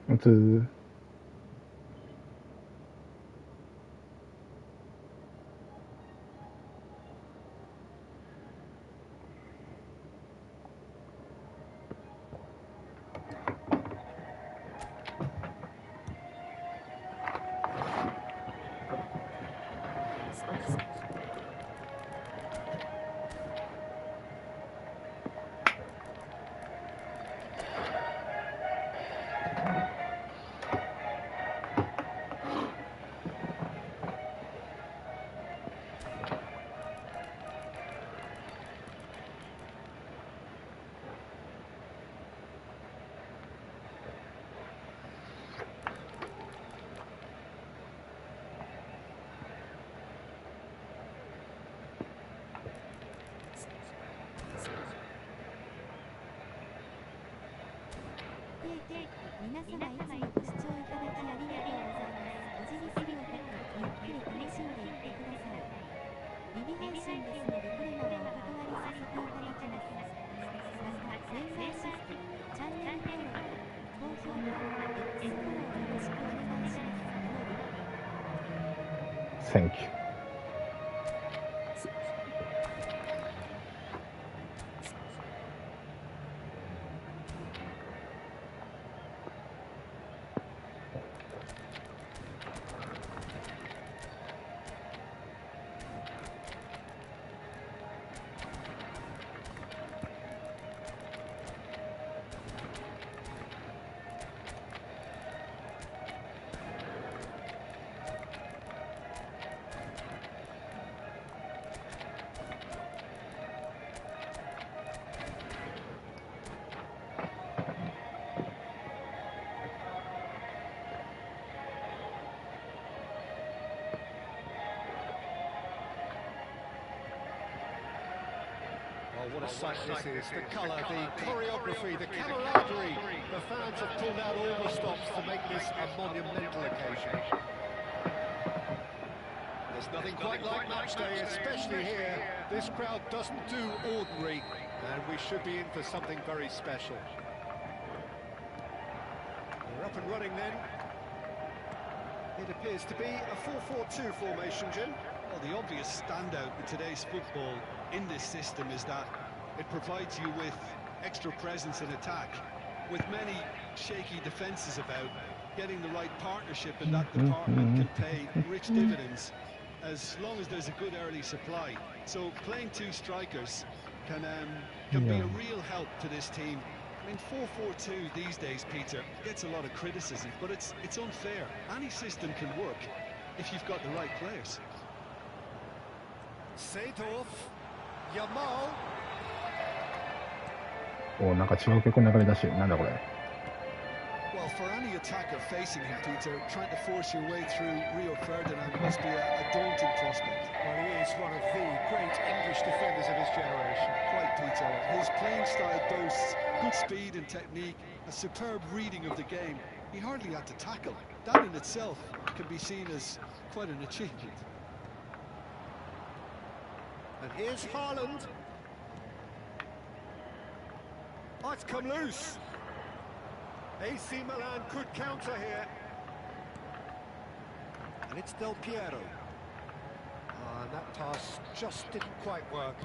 普通。皆様いつもご視聴いただきありがとうございます。お辞儀するをかけ、ゆっくり楽しんでいってください。リビ配信ですのでコロナはお断りさせていただきます。また、メンバーシップ、チャンネル登録、高評価、X フォローよろしくお願いします。Thank you. What a sight this is, the colour, the choreography, the camaraderie. The fans have pulled out all the stops to make this a monumental occasion. There's nothing quite like match day, especially here. This crowd doesn't do ordinary, and we should be in for something very special. We're up and running then. It appears to be a 4-4-2 formation, Jim. Well, the obvious standout in today's football in this system is that it provides you with extra presence in attack. With many shaky defences about, getting the right partnership in that department can pay rich dividends as long as there's a good early supply. So playing two strikers can be a real help to this team. I mean, 4-4-2 these days, Peter, gets a lot of criticism, but it's unfair. Any system can work if you've got the right players. Seedorf, Yamal. お、なんか違う曲流れ出してる。なんだこれ。Well, for any attacker facing him, Peter, trying to force your way through Rio Ferdinand must be a daunting prospect. Well, he is one of the great English defenders of his generation. Quite, Peter. His playing style boasts good speed and technique, a superb reading of the game. He hardly had to tackle. That in itself can be seen as quite an achievement. And here's Haaland. Oh, it's come loose. AC Milan could counter here. And it's Del Piero. And that pass just didn't quite work.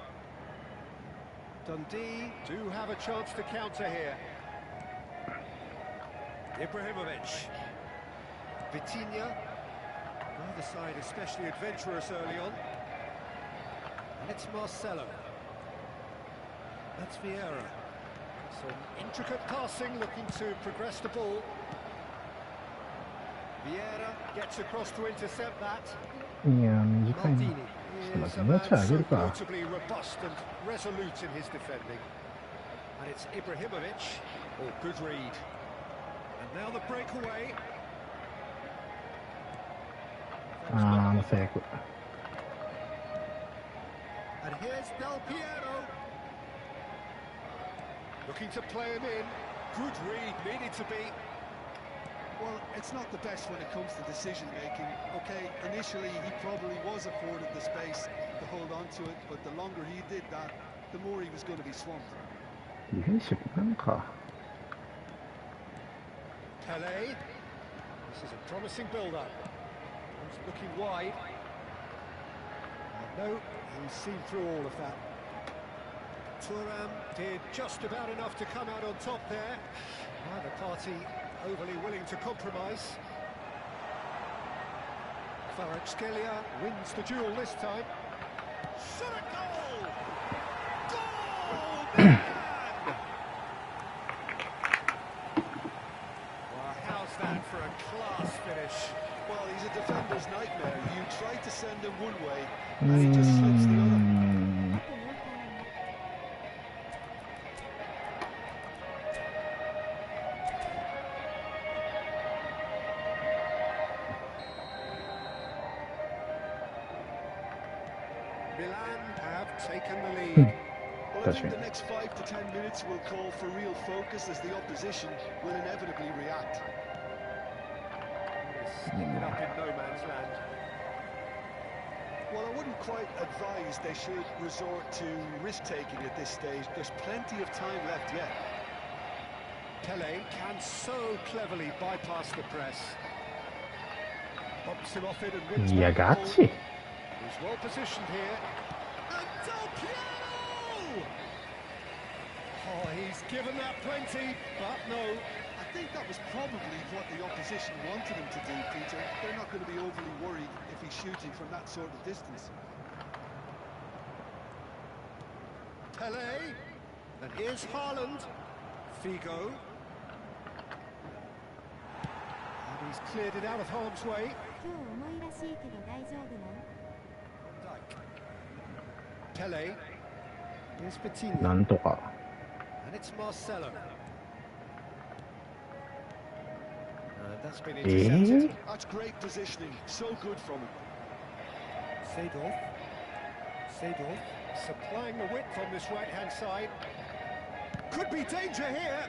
Dundee do have a chance to counter here. Ibrahimovic. Vitinha. Neither side especially adventurous early on. And it's Marcelo. That's Vieira. Some intricate passing, looking to progress the ball. Vieira gets across to intercept that. いや、短いな。 Maldini ちょっと待 is って、 a もう man ちょい上げ so るか。 notably robust and resolute in his defending. And it's Ibrahimovic. Oh, good read. And now the breakaway. ああ、最悪。 And here's Del Piero. Looking to play him in. Good read, needed to be. Well, it's not the best when it comes to decision making. Okay, initially he probably was afforded the space to hold on to it, but the longer he did that, the more he was going to be swamped. ディフェンシブなんか。 Pele. This is a promising build-up. He's looking wide. No, he's seen through all of that. Thuram did just about enough to come out on top there. Neither party overly willing to compromise. Kvaratskhelia wins the duel this time. Shot a goal! Goal! Man! Well, how's that for a class finish? Well, he's a defender's nightmare. You try to send him one way, and he just slips the other. 確かに。 The next 5 to 10 minutes will call for real focus as the opposition will inevitably react. Ended up in no man's land. Well, I wouldn't quite advise they should resort to risk-taking at this stage. There's plenty of time left yet. Pele can so cleverly bypass the press. Bumps him off it and wins Yeah, back the gotcha. ball. He's well positioned here. And Del Piero! Oh, he's given that plenty, but no. I think that was probably what the opposition wanted him to do, Peter. They're not going to be overly worried if he's shooting from that sort of distance. Pele. And here's Haaland. Figo. And he's cleared it out of harm's way. 今日重いらしいけど大丈夫なん？ Pele. Here's Vitinha. なんとか。 And it's Marcelo. That's been え intercepted. ー、 That's great positioning. So good from him. Seedorf. Seedorf supplying the width on this right-hand side. Could be danger here.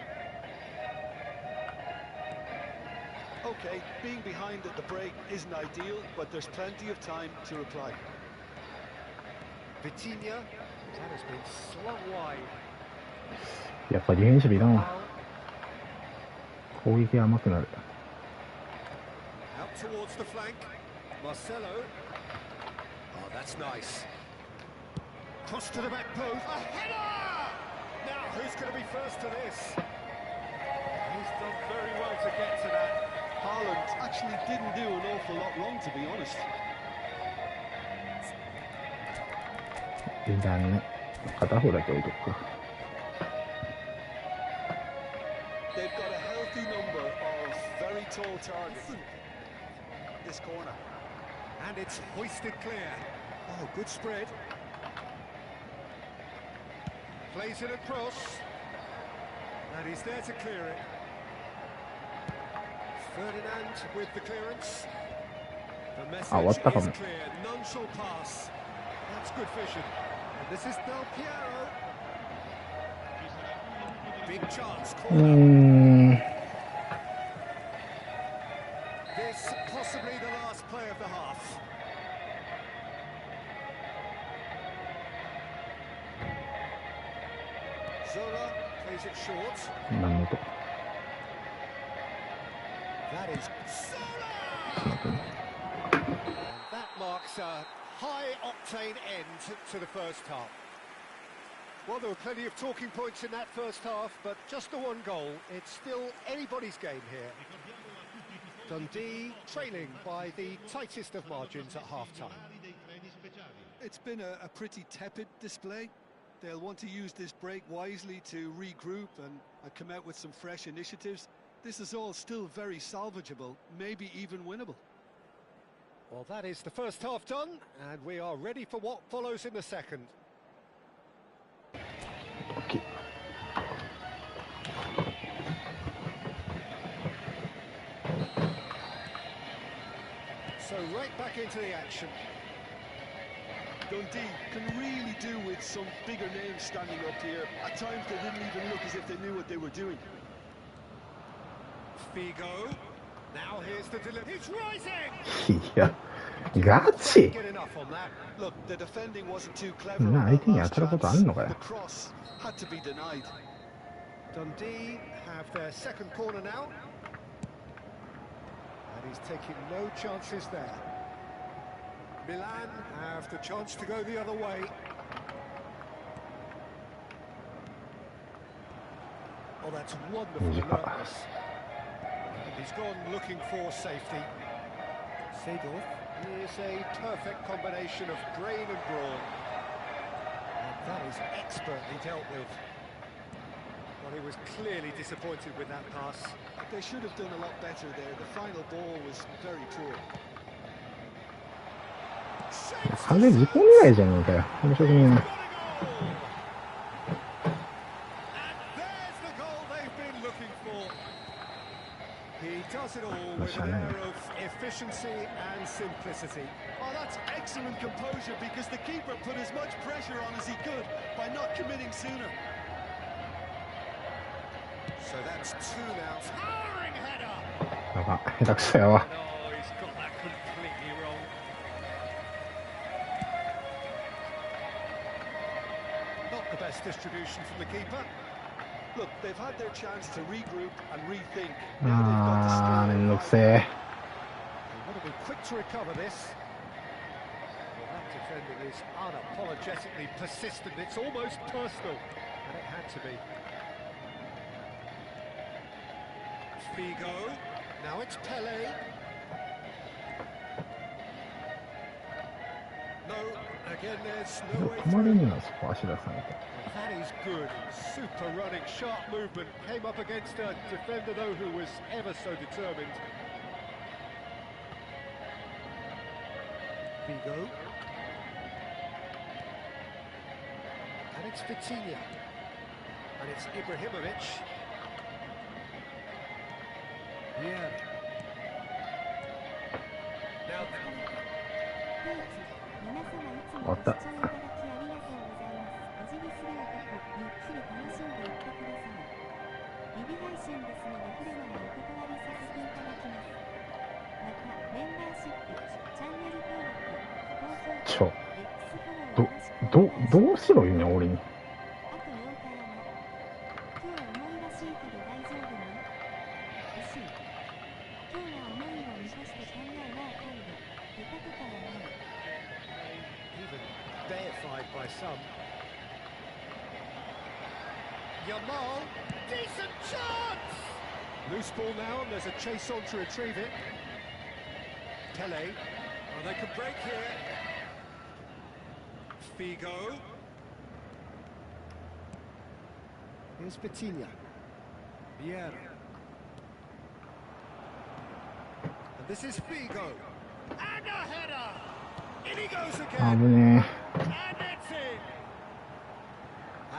Okay, being behind at the break isn't ideal, but there's plenty of time to reply. Vitinha. That has been slung wide. やっぱディフェンシブいらんわ。攻撃甘くなる。 Out towards the flank. Marcelo. Oh, that's nice. Cross to the back post. A header! Now, who's going to be first to this? He's done very well to get to that. Haaland actually didn't do an awful lot wrong, to be honest. いらんね。片方だけ置いとくか。 They've got a healthy number of very tall targets. This corner. And it's hoisted clear. Oh, good spread. Plays it across. And he's there to clear it. Ferdinand with the clearance. The message is clear. None shall pass. That's good vision. And this is Del Piero. Big chance. This possibly the last play of the half. Zola plays it short. なんのと。 That is Zola! And that marks a high-octane end to the first half. Well, there were plenty of talking points in that first half, but just the one goal. It's still anybody's game here. Dundee trailing by the tightest of margins at half-time. It's been a pretty tepid display. They'll want to use this break wisely to regroup and come out with some fresh initiatives. This is all still very salvageable, maybe even winnable. Well, that is the first half done, and we are ready for what follows in the second. OK。So right back into the action. Dundee can really do with some bigger names standing up here. At times they didn't even look as if they knew what they were doing. Figo. Now here's the delivery. He's rising! いや、ガチ Get enough on that. Look, the defending wasn't too clever な on 相 that 手に last 当たることあ chance. んのか The よ。 cross had to be denied. Dundee have their second corner now. And he's taking no chances there. Milan have the chance to go the other way. Oh, that's wonderful alertness. And he's gone looking for safety. Seedorf is a perfect combination of brain and brawn. And that is expertly dealt with. Well, he was clearly disappointed with that pass. They should have done a lot better there. The final ball was very poor. 完全に10本狙いじゃねえかよ。面白くねえな。And there's the goal they've been looking for. He does it all with an air of efficiency and simplicity. Oh, that's excellent composure because the keeper put as much pressure on as he could by not committing sooner. So that's two now. Towering header. やば、下手くそやわ。No, he's got that completely wrong. Not the best distribution from the keeper. Look, they've had their chance to regroup and rethink. あー、めんどくせえ。 They want to be quick to recover this. Well, that defending is unapologetically persistent. It's almost personal, and it had to be. Figo. Now it's Pele. No, again, there's no way 困る through. にはそこ足出さないと。 That is good. Super running, sharp movement. Came up against a defender, though, who was ever so determined. Figo. And it's Vitinha. And it's Ibrahimovic. Yeah. Now, 皆様いつ終わった。もご視聴いただきありがとうございます。お辞儀するお得、ゆっくり楽しんでいってください。リビ配信ですのでフレマはお断りさせていただきます。また、メンバーシップ、チャンネル登録、高評価、X フォローよろしくお願いします。どうしろいね、俺に。あと8日山。今日重いらしいけど大丈夫ね。惜しい。今日は思いを見越して考えなあかんで。テカテカやない。 even deified by some. Yamal, decent chance! Loose ball now, and there's a chase on to retrieve it. Pele, oh, they can break here. Figo. Here's Vitinha. Vieira. And this is Figo. And a header! In he goes 危 again. ね And it's in!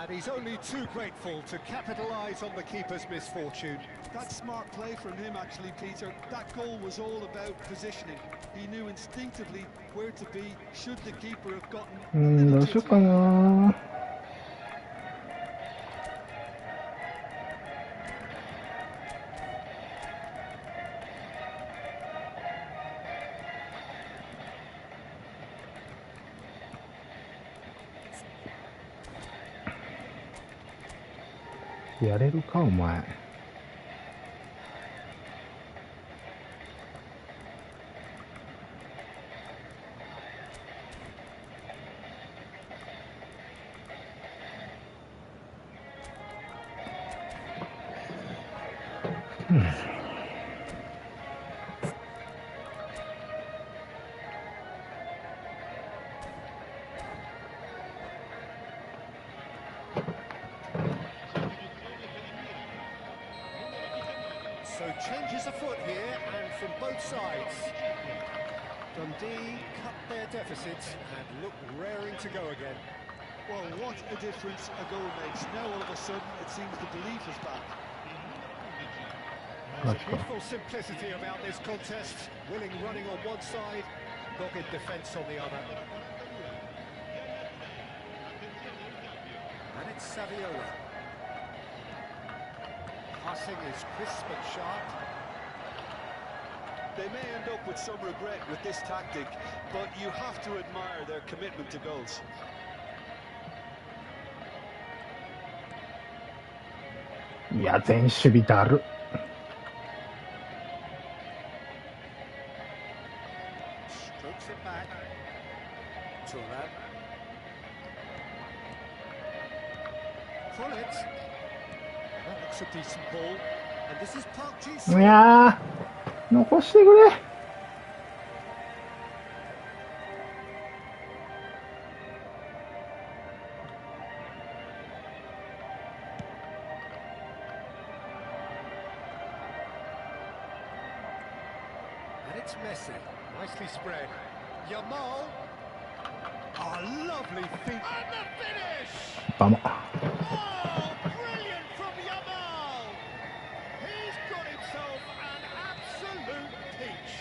And he's only too grateful to capitalise on the keeper's misfortune. That's smart play from him, actually, Peter. That goal was all about positioning. He knew instinctively where to be should the keeper have gotten え。 どうしようかな。やれるか、お前。changes afoot here, and from both sides. Dundee cut their deficit and look raring to go again. Well, what a difference a goal makes. Now all of a sudden it seems the belief is back. There's a beautiful simplicity about this contest. Willing running on one side, dogged defence on the other. And it's Saviola. Passing is crisp and sharp. They may end up with some regret with this tactic, but you have to admire their commitment to goals.いや、全守備だる。Strokes it back. Turan. Pull it. That looks a decent ball. And this is Park Ji-sung. いやー、残してくれ。And it's Messi. Nicely spread. Yamal. Oh, lovely feet. And the finish! バモ。 Oh, brilliant from Yamal! He's got himself an absolute peach.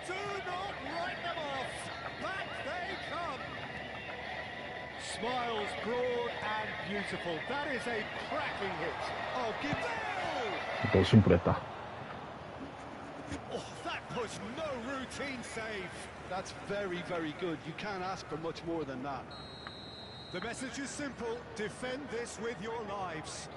Do not write them off. Back they come. Smiles broad and beautiful. That is a cracking hit. Oh, give that! どうシンプルやった。 Oh, that was no routine save. That's very, very good. You can't ask for much more than that. The message is simple. Defend this with your lives.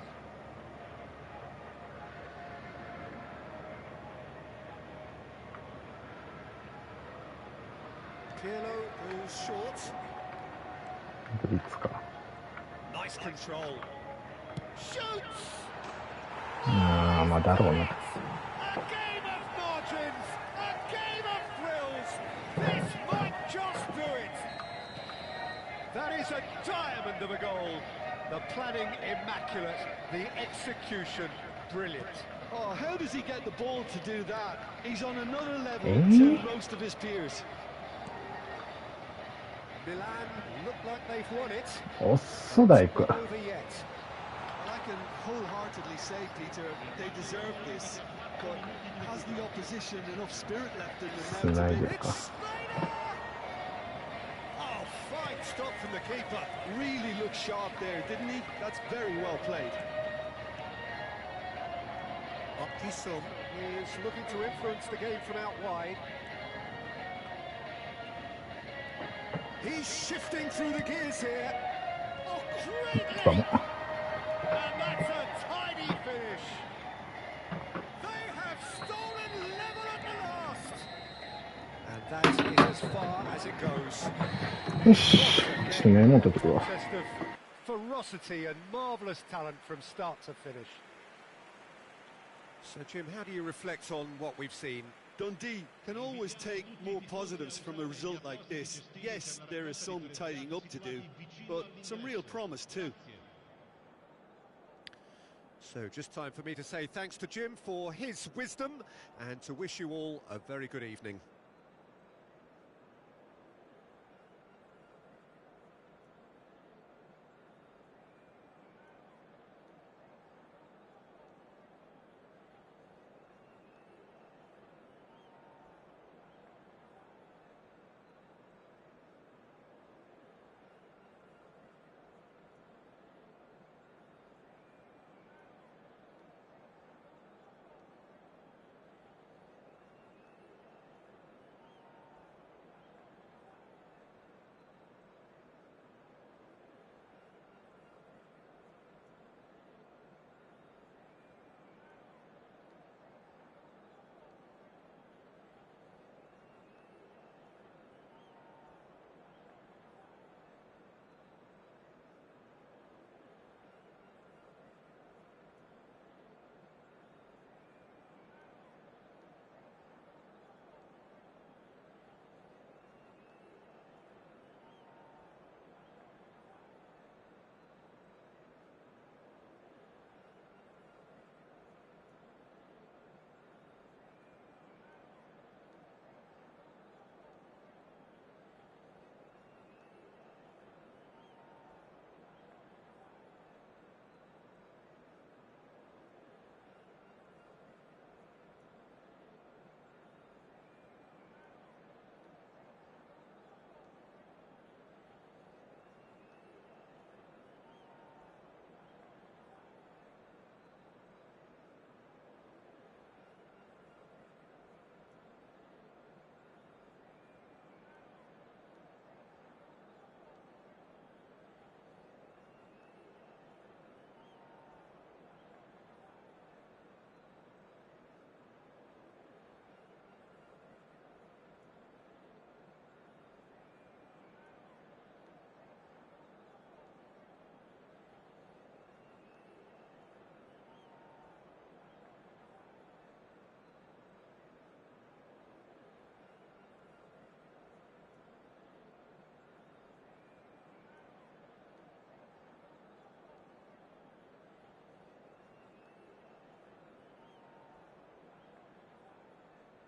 Pirlo goes short. ブリッツか。 Nice control. Shoots! あー、まあだろうな。 A game of margins, a game of thrills. This might just do it. That is a diamond of a goal. The planning immaculate, the execution brilliant. Oh, how does he get the ball to do that? He's on another level Eh? to most of his peers. Milan look like they've won it. おっそだいく。 Not over yet. Well, I can wholeheartedly say, Peter, they deserve this. But has the opposition enough spirit left in them now to Snyder. do It's Snyder! Oh, fine stop from the keeper. Really looked sharp there, didn't he? That's very well played. Park Ji-sung is looking to influence the game from out wide. He's shifting through the gears here. Oh, great バモ。 leap! And that's a tidy finish. They have stolen level at the last. And that is as far as it goes. よし。ちょっとメモ取ってくるわ。 Contest of ferocity and marvellous talent from start to finish. So, Jim, how do you reflect on what we've seen? Dundee can always take more positives from a result like this. Yes, there is some tidying up to do, but some real promise too. So just time for me to say thanks to Jim for his wisdom and to wish you all a very good evening.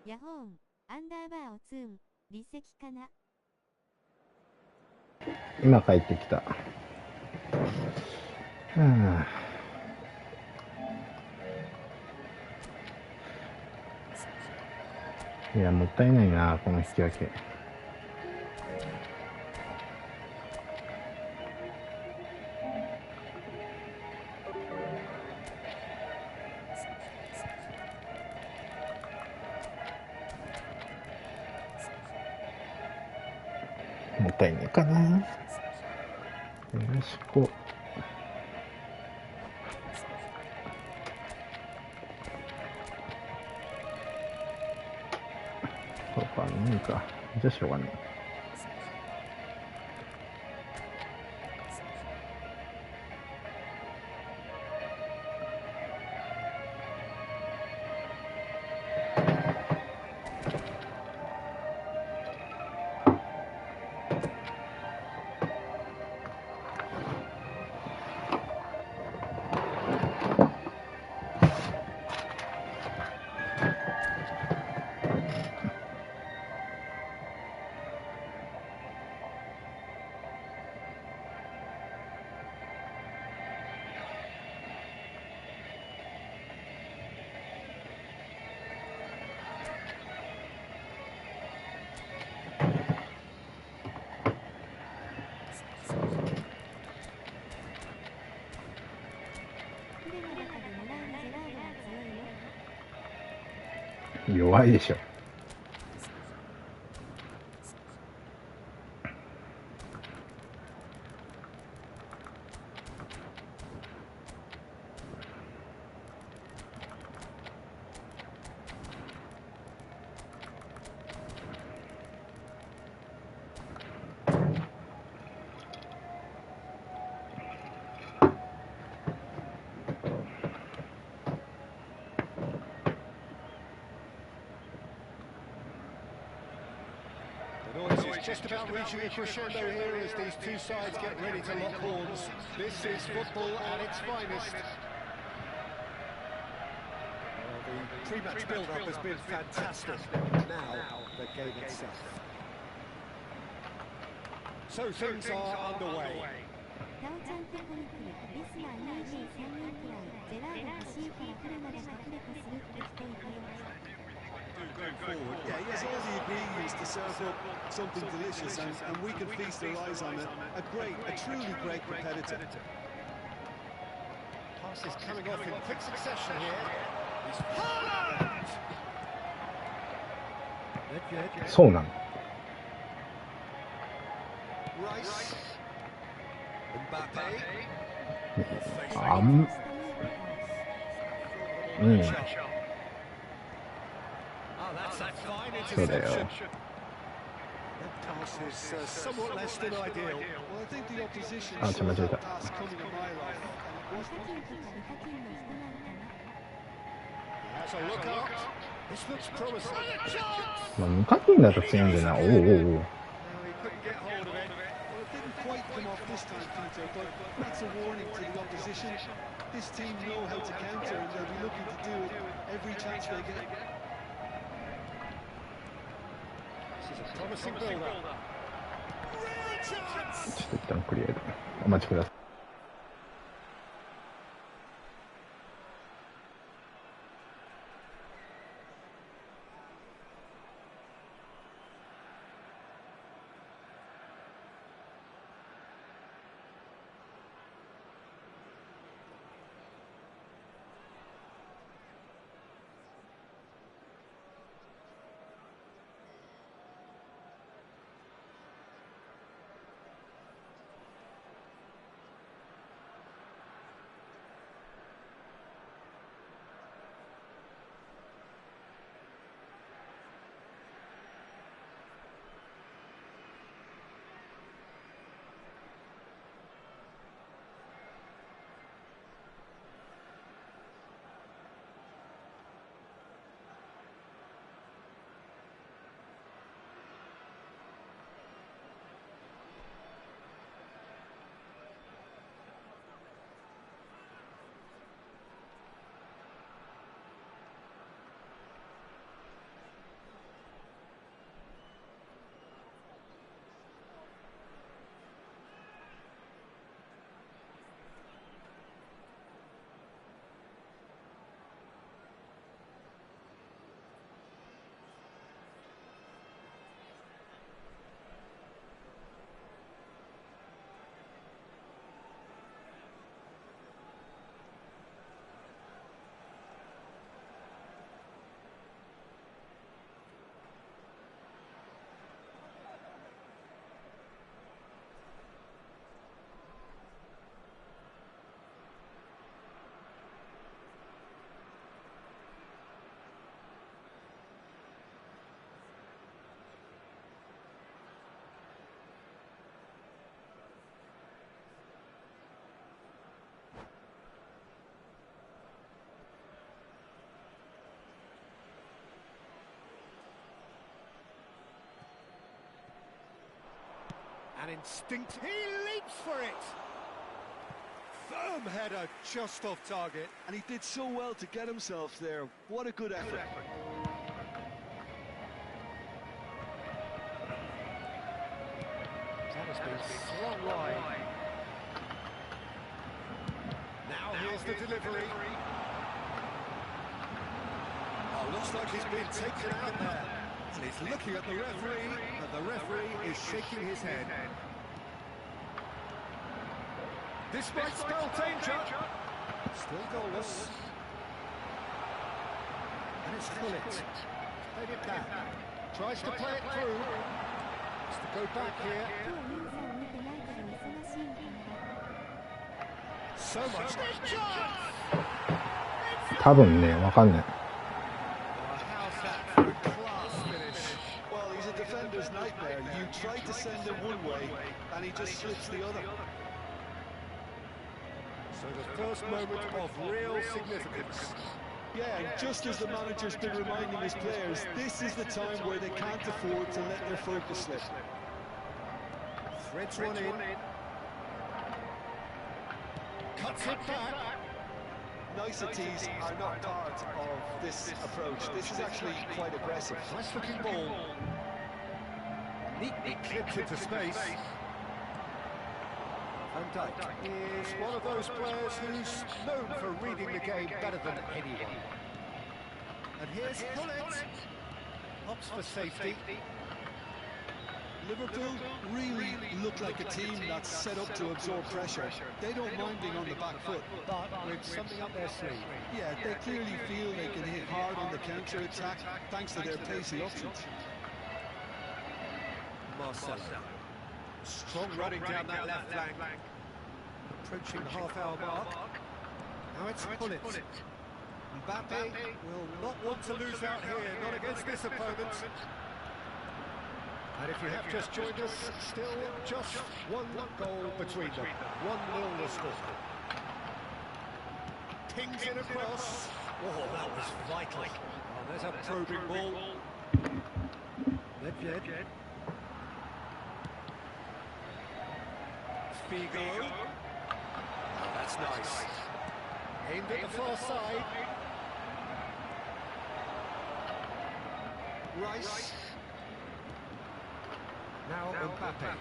ヤホーン、アンダーバーをツーン、離席かな。今帰ってきた。いや、もったいないな、この引き分け。もったいないかな。よしこ。そうか、ないか。じゃあしょうがない。プレの中でもらえるジェラードは強いの。弱いでしょ。The noise is just about reaching a crescendo here as these two sides get ready to lock horns. This is football at its finest. Well, the pre-match build-up has been fantastic. Now, the game itself. So things are underway. タオちゃんテコに来るリスナー23人くらいジェラード欲しいからプレまでアフレコするって人いたよ。Going forward, yeah, as all the ingredients to serve up something delicious, and we can feast our eyes on a truly great competitor. Pass is coming off in quick succession here. It's Haaland! そうなの。Rice. Mbappe. うん。 Oh, that's a fine そうだよ。 interception. That pass is somewhat less than ideal. Well, I think the opposition Ah, saw c'è that Mageta. pass coming a mile off. 無課金とか無課金の人なんかな。 That's a look out. This looks promising. And a chance! まあ、無課金だと強いんじゃない。おうおうおう。 No, he couldn't get hold of it. Well, it didn't quite come off this time, Peter, but that's a warning to the opposition. This team know how to counter, and they'll be looking to do it every chance they get. This is a promising build-up. Real chance! ちょっと一旦クリアでお待ちください。instinct. He leaps for it. Firm header just off target. And he did so well to get himself there. What a good effort. That has been slung wide. Now here's the delivery. Oh, looks like he's been taken out there. And he's looking at the referee, and the referee is shaking his head. This might spell danger. Still goalless. And it's Gullit. Played it back. Tries to play it through. Has to go back here. So much danger! 多分ね、わかんない。How's that for a class finish? Well, he's a defender's nightmare. You try to send him one way, and he just slips the other. So the first moment of real significance. Yeah, and just as the manager's been reminding his players, this is the time where they can't afford to let their focus slip. Threads one in. Cuts it back. Niceties are not part of this approach. This is actually quite aggressive. Nice looking ball. Neatly clipped into space. Van Dijk is one of those players who's known for reading the game better than anyone. And here's Gullit. Hops for safety. Liverpool really look like a team that's set up to absorb pressure. They don't mind being on the back foot. But with something up their sleeve. Yeah, they clearly feel they can hit hard on the counter-attack thanks to their pacey options. Marcelo. Strong running down that left flank. Approaching the half-hour mark. Now it's Gullit. Mbappe will not want to lose out here, not against this opponent. And if you have just joined us, still just one goal between them. 1-0 the score. Pings it across. Oh, that was vital. Oh, there's a probing ball. Nedved. Figo. Oh, that's nice. Aimed at the far side. Rice. Now Mbappe.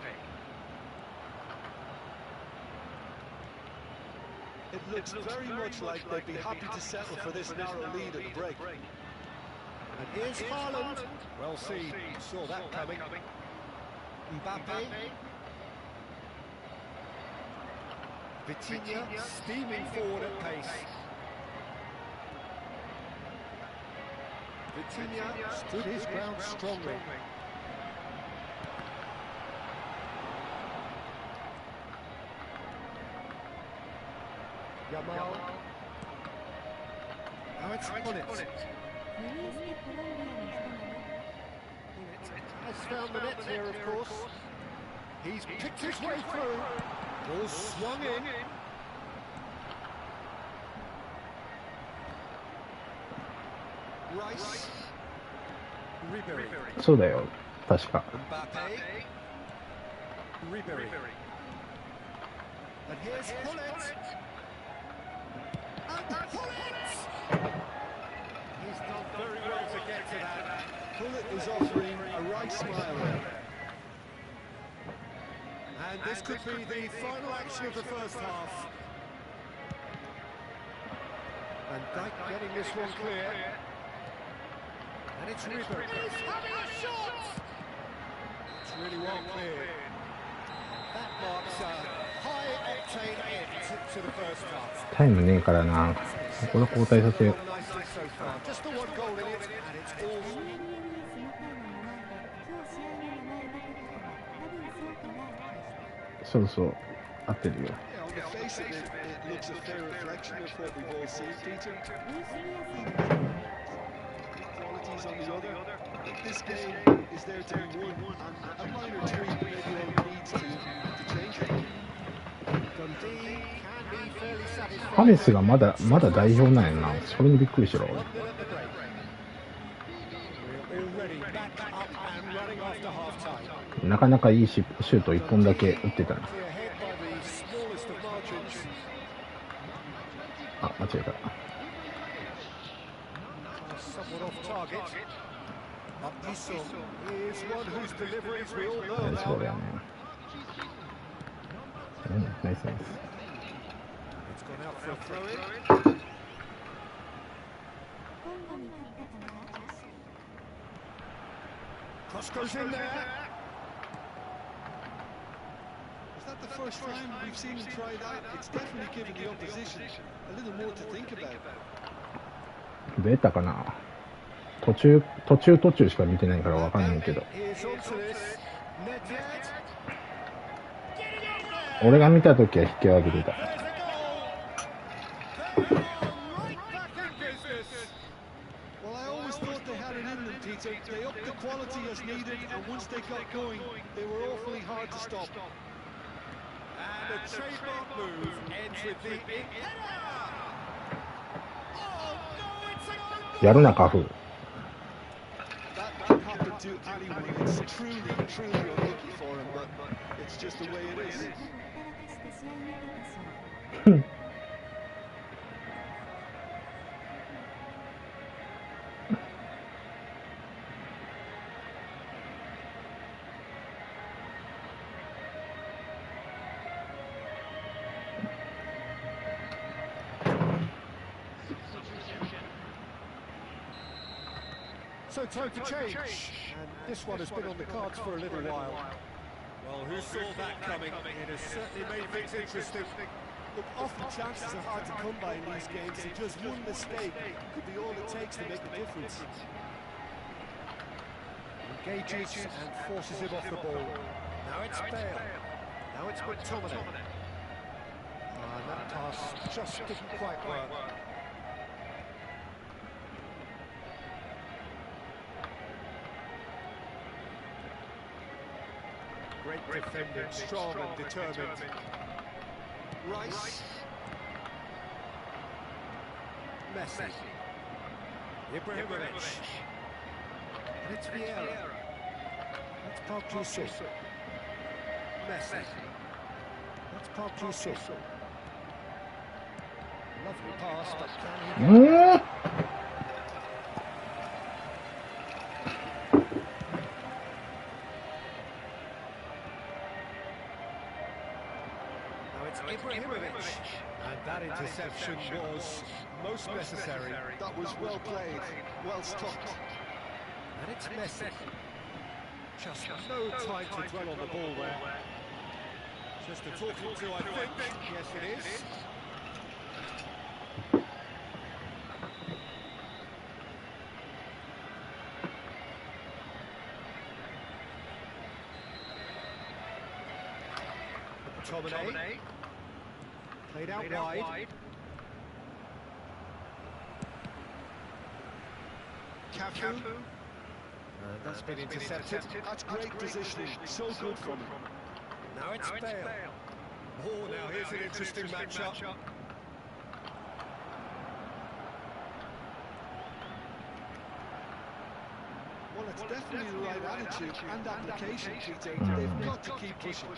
It looks very much like they'd be happy to settle for this narrow lead at the break. And here's Haaland. Well seen, saw that coming. Mbappe. Vitinha steaming forward at pace. Vitinha stood his ground strongly. Yamal. Now it's Gullit. Has found the net here, of course. He's picked his way through. Ball swung in. Rice. Ribery. そうだよ、確か。 Mbappe. Ribery. And here's Gullit. And Gullit! He's done very well to get to that. Gullit is offering a right smile there. And this could be the final action of the first half. And Dijk getting this one clear. And it's Ribery. He's having a shot! It's really well cleared. That marks a high-octane end to the first half. タイムねえからな。ここで交代させよう。 Nicely so far. Just the one goal in it, and it's all... そうそう、合ってるよ。 Yeah, on the face of it, it looks a fair reflection of what we've all seen, Peter. Qualities on the other. This game is there to be won, and a minor tweak maybe needs to change it. Dundee can be fairly satisfied. ハメスがまだ代表なんやな。それにびっくりしろ。 We're already back back up and running after half time. なかなかいいシュート1本だけ打ってたな。 Ahead by the smallest of margins. あ、間違えた。 Somewhat off target. Isum is one whose deliveries we all know そうだよ about. ね。うん、ナイスナイス。 It's gone out for a throw in. コンゴに勝ったかな。 Cross goes in there. Is that the first time we've seen him try that? It's definitely given the opposition a little more to think about. ベータかな。途中しか見てないからわかんないけど。 Here's onto this. Nedved. 俺が見たときは引き分けてた。 There's a goal. They're right back in business. Well, I always thought they had it in them, Peter. They upped the quality as needed, and once they got going, they were awfully hard to stop. And a trademark move ends with the header. Oh no, it's a goal. やるな、カフ。 That can happen to anyone. It's truly unlucky for him, but it's just the way it is. ほったらかして試合見てたしょ。So time for change, and this one has been on the cards for a little while. Well, who saw that coming? It has certainly made things interesting. Look, often chances are hard to come by in these games, and just one mistake could be all it takes to make a difference. Engages and forces him off the ball. Now it's Bale. Now it's McTominay. And that pass just didn't quite work. Great defending, strong and determined. Rice. Messi. Ibrahimovic. And it's Vieira. That's Park-Ji-sung. Messi. That's Park-Ji-sung. Lovely pass, but can he... うん。 Ibrahimovic. And that interception was most necessary. That was well played, well stopped. And it's Messi. Just no time to dwell on the ball there. Just a talking to, I think. Yes, it is. McTominay. Played out wide. Cafu. That's been intercepted. That's great positioning, so good from him. Now it's Bale. Oh, now here's an interesting matchup. Well, it's definitely the right attitude and application, Peter. They've got to keep pushing.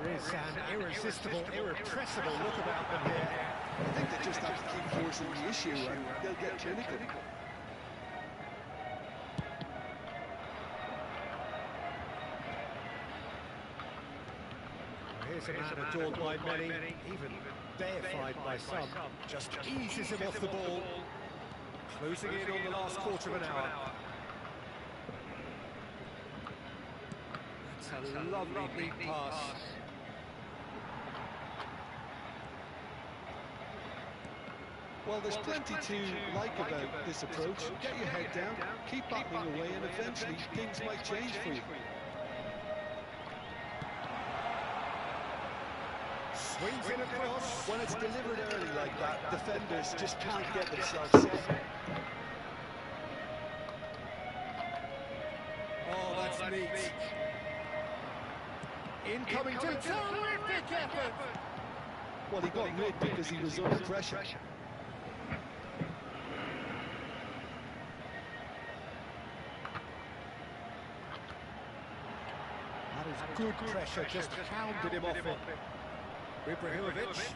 There is an irresistible, irrepressible look about them here. I think they just have to keep forcing the issue and they'll get clinical. Here's a man adored by many, even deified by some. Just eases him off the ball. Closing in on the last quarter of an hour. That's a lovely big pass. Well, there's plenty to like about this approach. Get your head down, keep battling away, and eventually things might change for you. Swings it across. When it's delivered early like that, defenders just can't get themselves set. Oh, that's neat. Incoming to terrific effort. Well, he got rid because he was under pressure. good pressure, just hounded him off it. Ibrahimovic.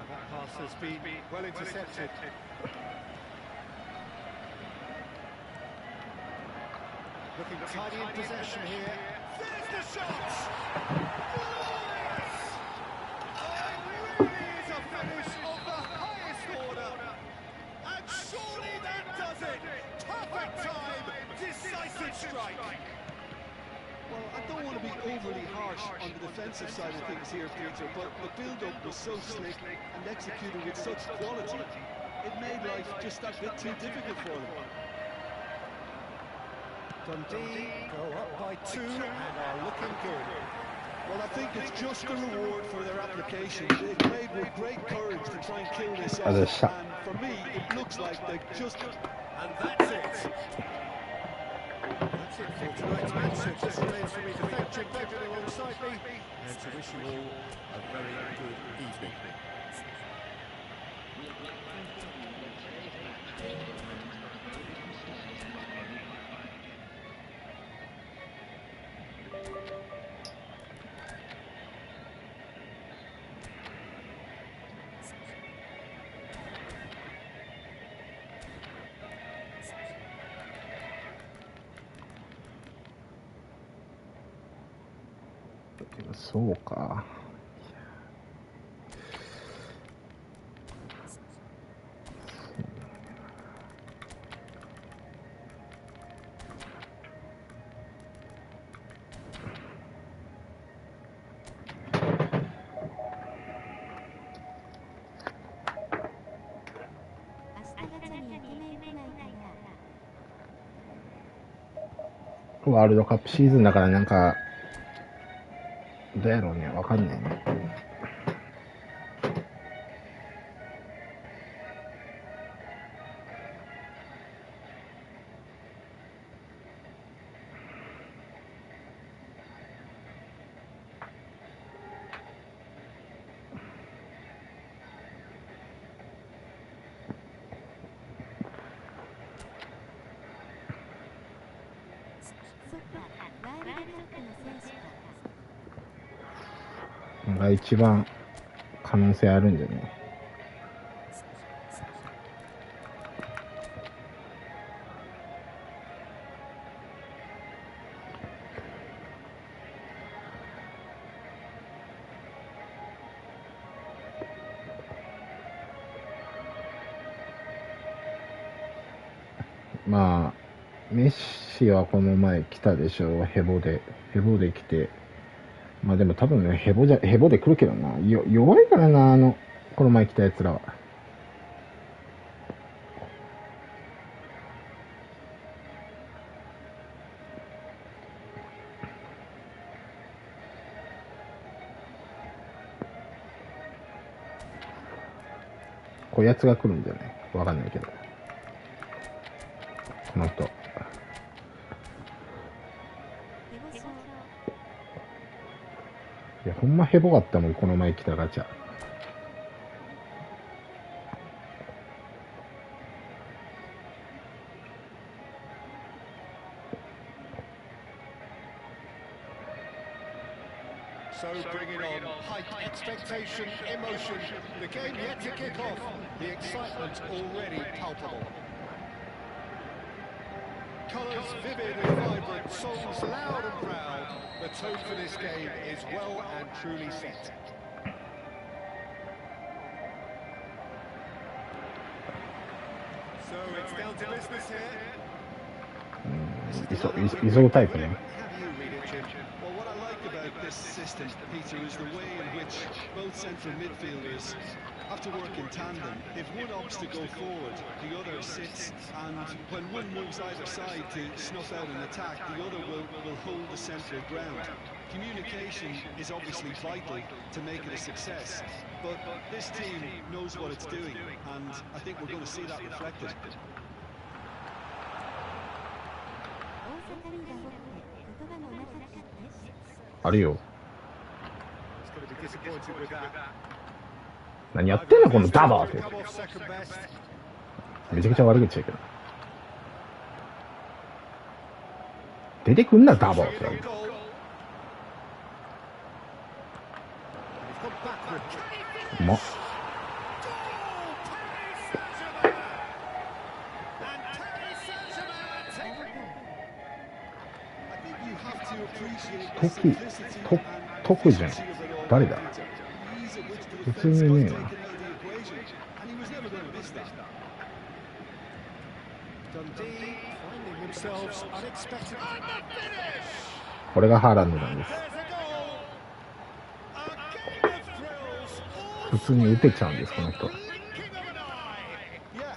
That pass has been well intercepted. Looking tidy in possession here. There's the shot! Glorious! Oh, really is a finish of the highest order. And surely that does it. Perfect time, decisive strike. Well, I don't want to be overly harsh on the defensive side of things here, Peter, but the build-up was so slick and executed with such quality, it made life just that bit too difficult for them. Dundee go up by 2 and are looking good. Well, I think it's just a reward for their application. They played with great courage to try and kill this off, and for me, it looks like they just... And that's it. That's it for tonight's match. So just remains for me to thank Jim Bevan alongside me and to wish you all a very good evening.そうか。ワールドカップシーズンだからなんかどうやろうね、わかんないね。が一番可能性あるんじゃない？まあメッシはこの前来たでしょ、ヘボで来て、まあでも多分ね、ヘボで来るけどな、弱いからな、この前来たやつらは。こういうやつが来るんじゃない？わかんないけど。この人。いや、ほんまヘボかったもん、この前来たガチャ。So bring it on, hype, expectation, emotion, the game yet to kick off, the excitement already palpable. Colours vivid and vibrant, songs loud and proud, the tone for this game is well and truly set. So it's down to business here. 急ぐタイプね。Well, what I like about this system, Peter, is the way in which both central midfielders have to work in tandem. If one opts to go forward, the other sits, and when one moves either side to snuff out an attack, the other will hold the central ground. Communication is obviously vital to make it a success, but this team knows what it's doing, and I think we're going to see that reflected. あるよ。何やってんのこのダバーって。めちゃくちゃ悪口やけど。出てくんなダバーって。うまっ。得じゃん。誰だ？普通にねえな。これがハーランドなんです。普通に打てちゃうんです、この人。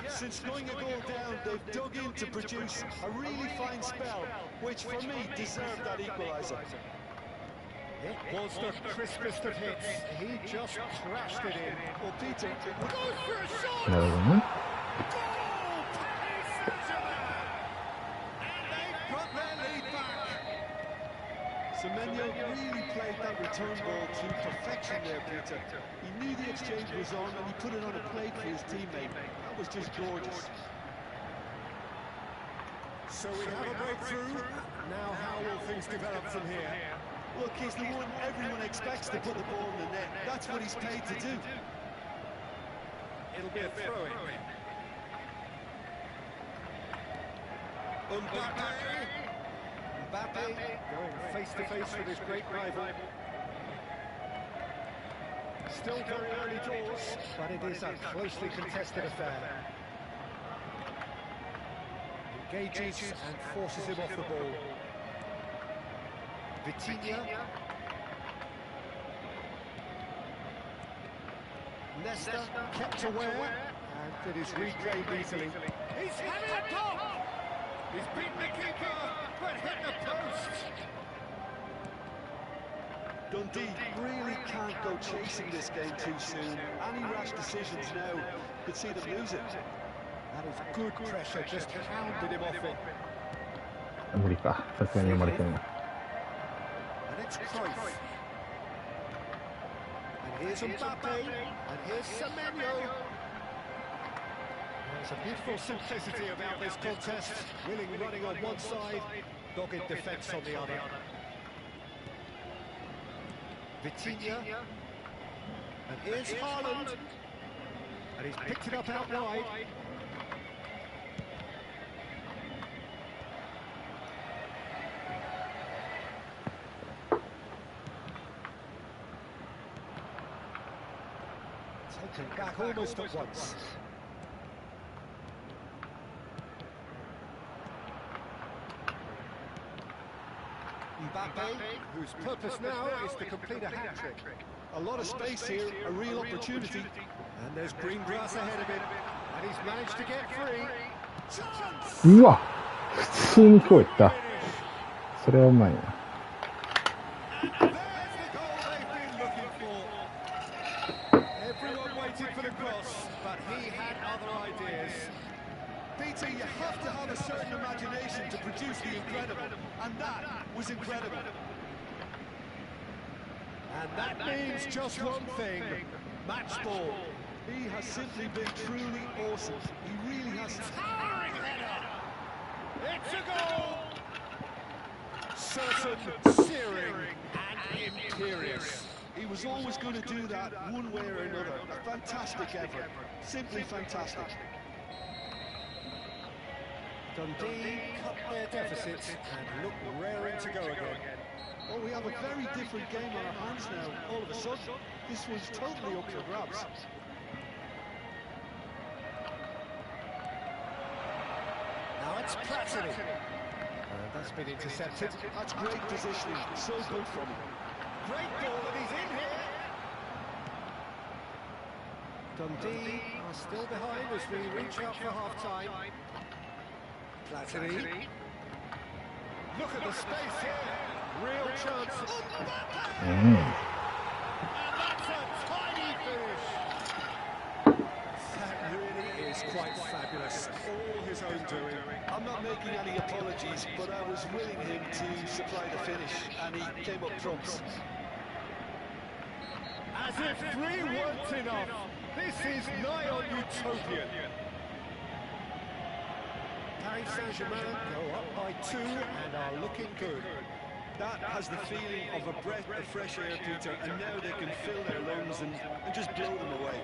Since going a goal down, they've dug in to produce a really fine spell, which for me deserved that equaliser. It was the crispest of hits. He just crashed it in. Well, Peter, Goes for a shot! なるほどね。 Goal! Paris Saint-Germain! And they've got their lead back. Semenyo really played that return ball to perfection there, Peter. He knew the exchange was on and he put it on a plate for his teammate. That was just gorgeous. So we have a breakthrough. Now how will things develop from here? Look, he's the one everyone expects to put the ball in the net. That's what he's paid to do. It'll be a throw-in. Mbappe going face-to-face with his great rival. Still very early doors, but it is a closely contested affair. Engages and forces him off the ball. Vitinha. Nesta kept aware and it is reclaimed easily. He's had it top! He's beaten the keeper, but hit the post! Dundee really can't go chasing this game too soon. Any rash decisions now could see them lose it. That is good pressure, just hounded him off it. 無理か。さすがに読まれてるな。 And it's Cruyff. And here's Mbappe, and here's Semenyo. There's a beautiful simplicity about this contest. Willing running on one side, dogged defence on the other. Vitinha. And here's Haaland. And he's picked it up out wide. Taken back almost at once. Mbappe, whose purpose now is to complete a hat-trick. A lot of space here, a real opportunity. And there's green grass ahead of him. And he's managed to get free. Chance! うわ、普通にこういった。それはうまいな。 There's the goal they've been looking for. Everyone waited for the cross, but he had other ideas. Peter, you have to have a certain imagination to produce the incredible, and that was incredible. And that means just one thing, match ball. He has simply been truly awesome. He really has. Towering header. It's a goal. Certain, searing, and imperious. He was always going to do that one way or another. A fantastic effort. Simply fantastic. Dundee cut their deficit and look raring to go again. Oh, we have a very different game on our hands now. All of a sudden, this one's totally up for grabs. Now it's Platini. And that's been intercepted. That's great positioning. So good from him. Great ball, and he's in here. Dundee are still behind as we reach out for half-time. Platini. Look at the space here. Real chance. And that's a tiny finish. That really is quite fabulous. All his own doing. I'm not making any apologies, but I was willing him to supply the finish, and he came up trumps. As if 3 weren't enough. This is nigh on utopian. Paris Saint-Germain go up by 2 and are looking good. That has the feeling of a breath of fresh air, Peter, and now they can fill their lungs and just blow them away.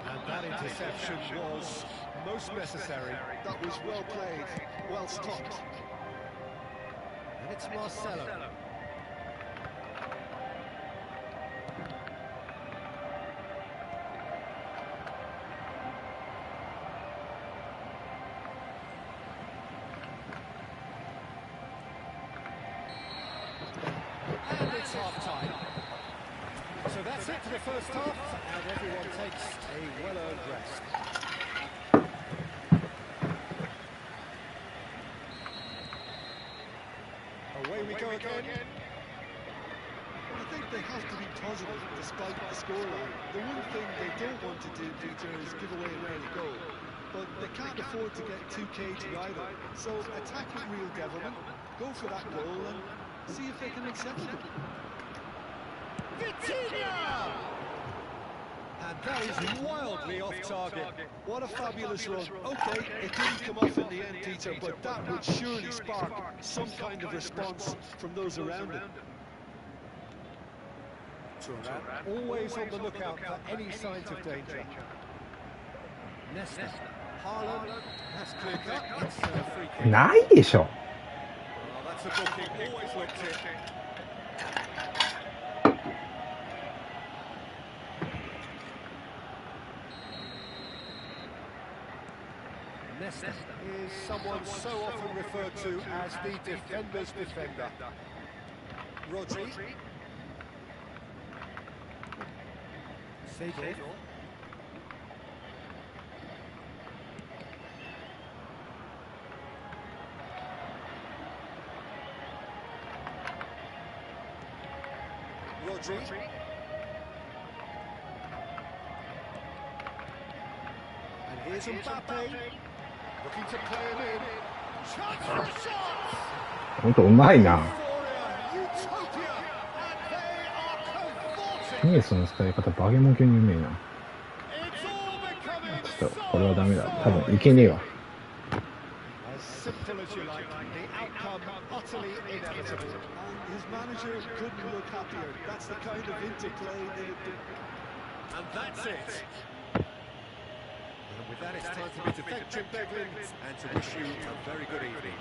And that interception was most necessary. That was well played, well stopped. And it's Marcelo. And it's half-time. So that's it for the first half, and everyone takes a well-earned rest. Away we go again. I think they have to be positive despite the scoreline. The one thing they don't want to do, Peter, is give away an early goal. But they can't afford to get too cagey either. So attack with real devilment, go for that goal and see if they can accept it. Vitinha! And that is wildly off target. What a fabulous run. Okay, it didn't come off in the end, Peter, but that would surely spark some kind of response from those around him. Always on the lookout for any signs of danger. Nesta. Haaland. That's clear cut. It's a free kick. ないでしょ。 Oh, that's a booking. Always looked it. Nesta is someone so often referred to as the defender's defender. Rodri. Seedorf. Rodri. And here's Mbappe. Looking to play him in. Chance for a shot! ほんとうまいな。 Utopia! And they are テニ cavorting! スの使い方バゲモン級にうめえな。 It's all becoming ちょっとこれはダメだ。多分いけねえわ。 as simple as you like. The outcome utterly inevitable. And his manager couldn't look happier. That's the kind of interplay they do. And that's it. And with that, it's time for me to thank Jim Beglin and to wish you a very good evening.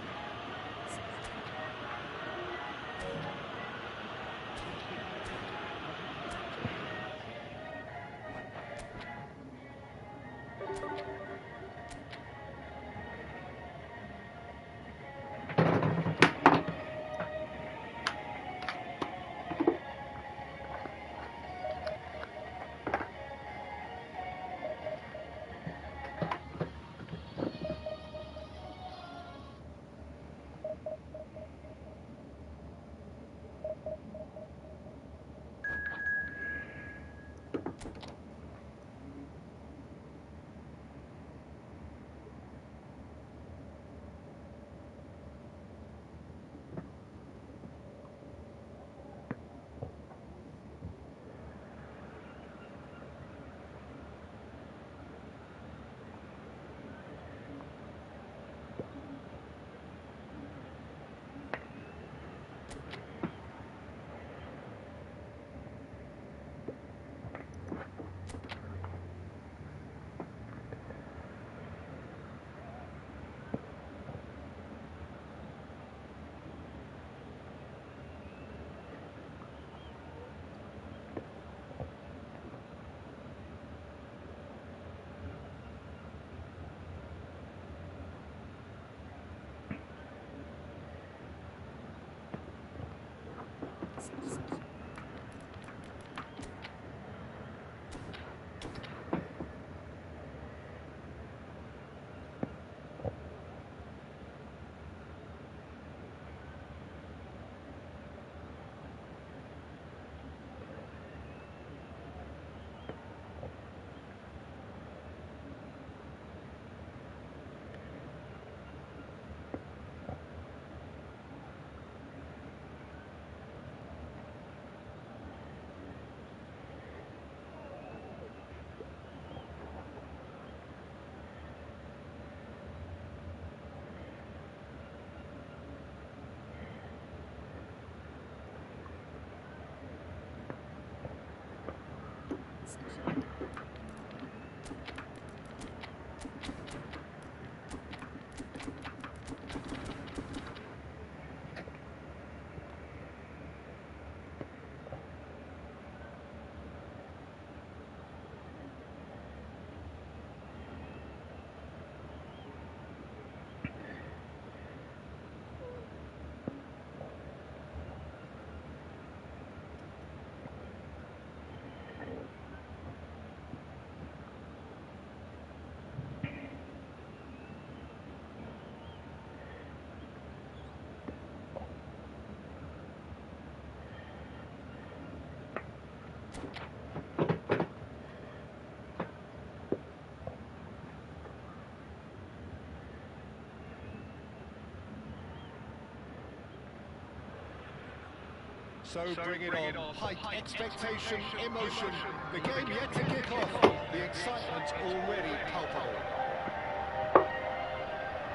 So bring it on. Height, expectation, emotion. The game yet to kick off. The excitement already palpable.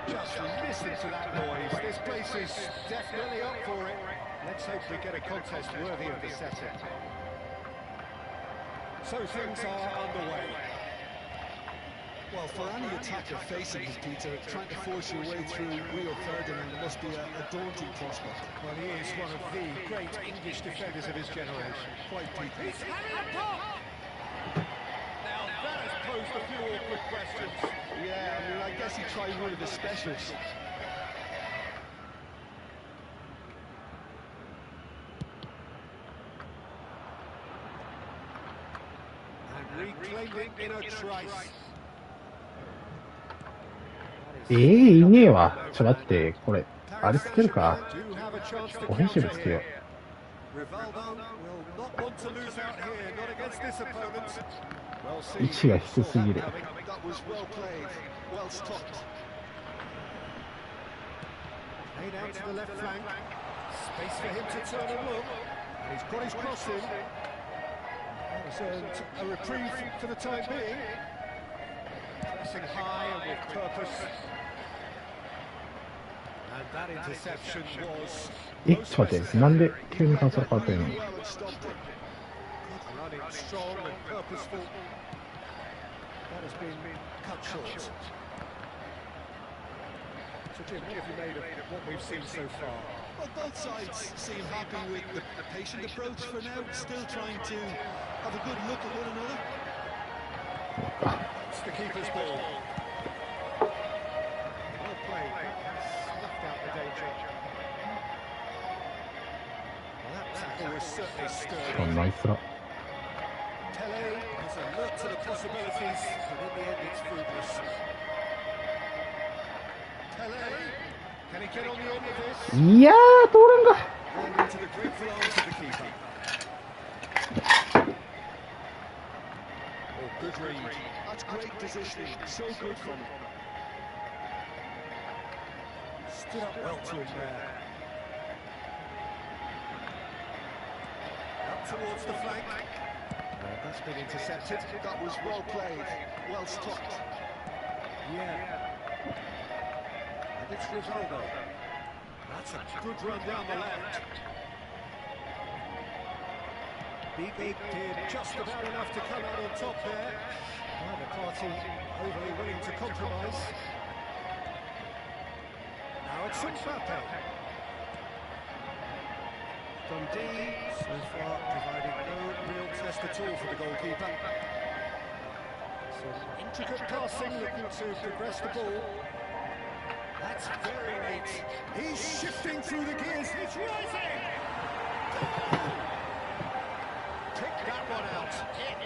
Just listen to that noise. This place is definitely up for it. Let's hope we get a contest worthy of the setting. So things are underway. Well, for any attacker facing him, Peter, trying to force your way through Rio Ferdinand must be a daunting prospect. Well, he is one of the great English defenders of his generation. Quite, Peter. He's having a pop! Now that has posed a few awkward questions. Yeah, I mean, I guess he tried one of his specials. And reclaimed it in a trice. いねえわ。ちょっと待って、これ、あれつけるか。オフェンシブつけよう。位置が低すぎる。Pressing high and with purpose. And that interception was ちょっと待って、なんで急にカンソル変わったの？ running strong and purposeful. That has been cut short. So Jim, what have you made of what we've seen so far? Well, both sides seem happy with the patient approach for now, still trying to have a good look at one another. It's the keeper's ball. Well played. Snuffed out the danger. Well, that tackle was certainly sturdy. ナイスラ。 Pele has alert to the possibilities, but in the end it's fruitless. Pele, can he get on the end of this? いやー、通らんが。 And into the grateful arms of the keeper. Oh, good read. That's great positioning, so good from him. Stood up well to him there. Up towards the flank. That's been intercepted. That was well played, well stopped. Yeah. And it's Rivaldo. That's a good run down the left. Beat did just about enough to come out on top there. Neither party overly willing to compromise. Now it's Mbappe. Dundee, so far, providing no real test at all for the goalkeeper. Some intricate passing, looking to progress the ball. That's very neat. He's shifting through the gears. It's rising! Take that one out.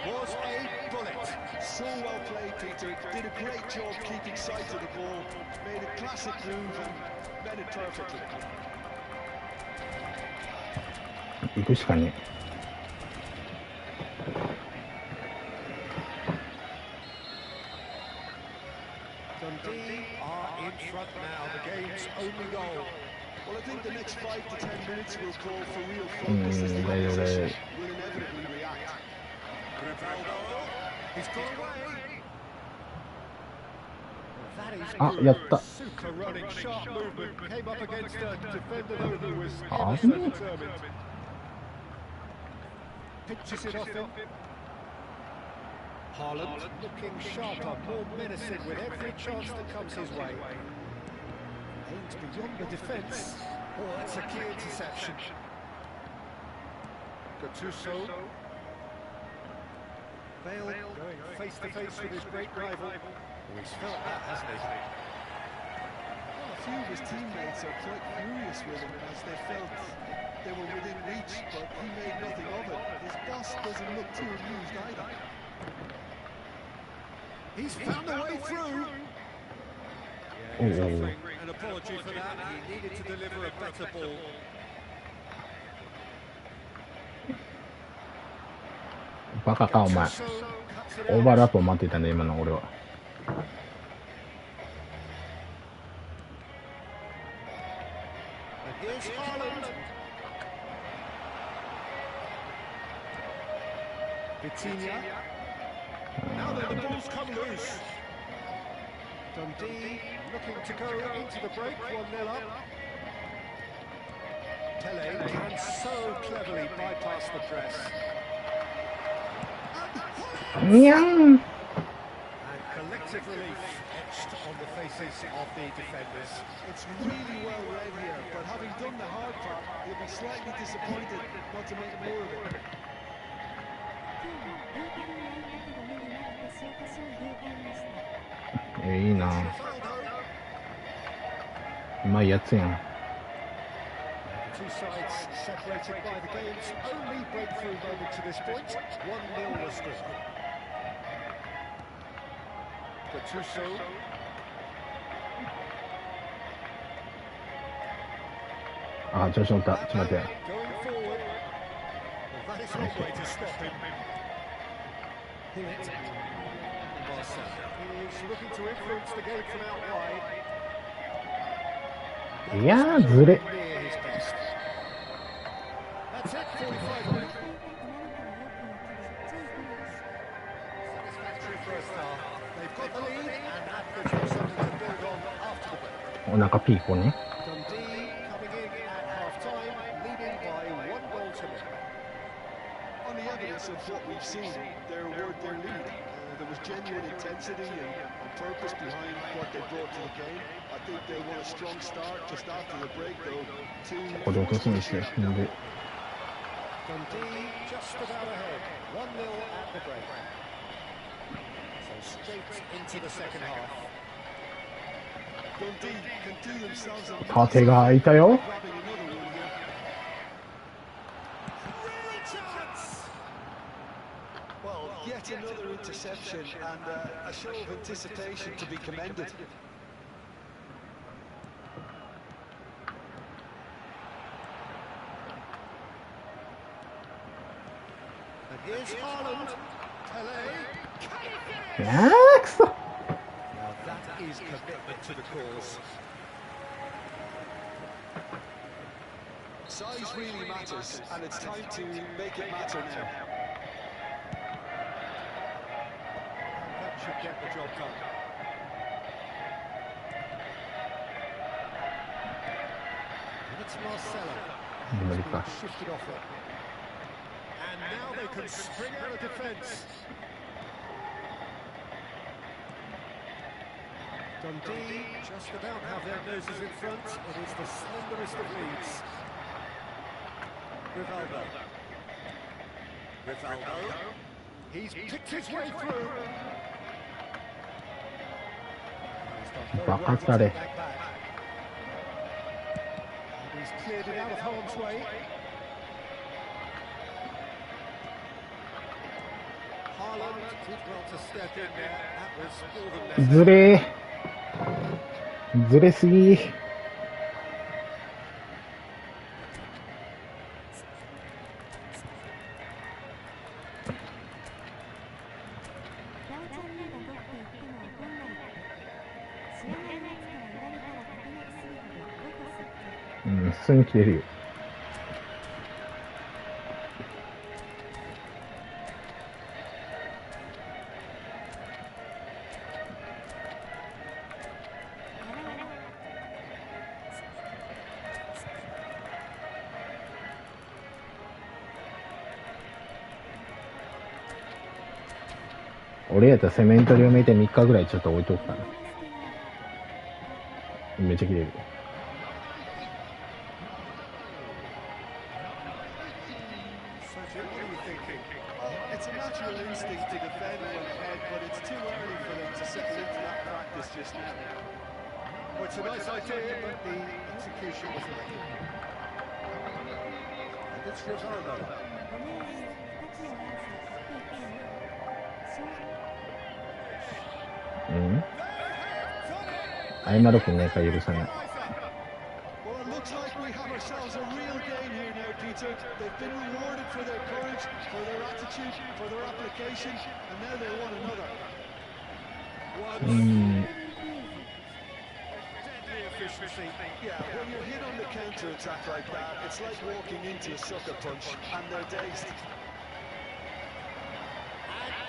It was a bullet. So well played, Peter. Did a great job keeping sight of the ball. Made a classic move and met it perfectly. 行くしかね。 Dundee are in front now. The game's only goal. Well, I think the next 5 to 10 minutes will call for real focus as the opposition will inevitably react. Rivaldo, he's gone away. That is あ、やった。 super running, sharp movement. Came up against a defender though who was Ah, ever so yeah. determined. Pitches it off him. Haaland looking sharper, more menacing with every chance that comes his way. Aims beyond the defence. Oh, that's a key interception. Gattuso. Bale going face to face with his great rival. Oh, he's felt that, hasn't he? Well, a few of his teammates are quite furious with him as they felt they were within reach, but he made nothing of it. His boss doesn't look too amused either. He's found a way through. Oh, He's oh, offering an apology for that. He needed to deliver a better ball. バカかお前。オーバーラップを待っていたんだ今の俺は。 And here's Haaland. Vitinha. Now then, the ball's come loose. Dundee looking to go into the break, 1-0 up. Tele can so cleverly bypass the press. Nyang! And collective relief etched on the faces of the defenders. It's really well read here, but having done the hard part, he'll be slightly disappointed not to make more of it. いいな。うまいやつやん。Two sides separated by the game's only breakthrough moment to this point. 1-0 the score. Gattuso. Ah, 調子乗った。ちょっと待って。 Going forward. Well, that is one way to stop him. Hit. Marcel is looking to influence the game from out wide. いやー、ずれ。 Near his best. That's it, 45 minutes. Satisfactory first half. They've got the lead, and that gives them something to build on after the break. お腹ピーコね。 Dundee coming in at half-time, leading by 1-0 to nil. On the evidence of what we've seen, their lead. There was genuine intensity and purpose behind what they brought to the game. I think they won a strong start just after the break, though. ここで落とすんですよ。ほんで。 Dundee just about ahead, 1-0 at the break. So straight into the second half. Dundee can do themselves a 縦が開いたよ。 grabbing another one here. Real chance! Well, yet another interception and a show of anticipation to be commended. And here's Haaland. Tele. いやー、くそ。 Now that is commitment to the cause. Size really matters, and it's time to make it matter now. That should get the job done. And it's Marcelo.無理 He's か。 been shifted off it. And now they can spring out of defence. Dundee just about have their noses in front. It is the slenderest of leads. Rivaldo. Rivaldo. He's picked his way through. He's done very well to Bakatare. take that back. And he's cleared it out of harm's way. Haaland did well to step in there. That was more than ずれー。ずれすぎ。 うん、普通に切れるよ。 俺やったらセメント両面で3日ぐらいちょっと置いとくかな。めっちゃ切れる。 Sergio, what are you thinking? Well, it's a natural instinct to defend from ahead, but it's too early for them to settle into that practice just now. Well, it's a nice idea, but the execution was lacking. And it's Rivaldo. うん。謝るくんねえか許さない。 Well, it looks like we have ourselves a real game here now, Peter. They've been rewarded for their courage, for their attitude, for their application, and now they want another. うん。 Deadly efficiency. Yeah, when you're hit on the counter-attack like that, it's like walking into a sucker punch, and they're dazed.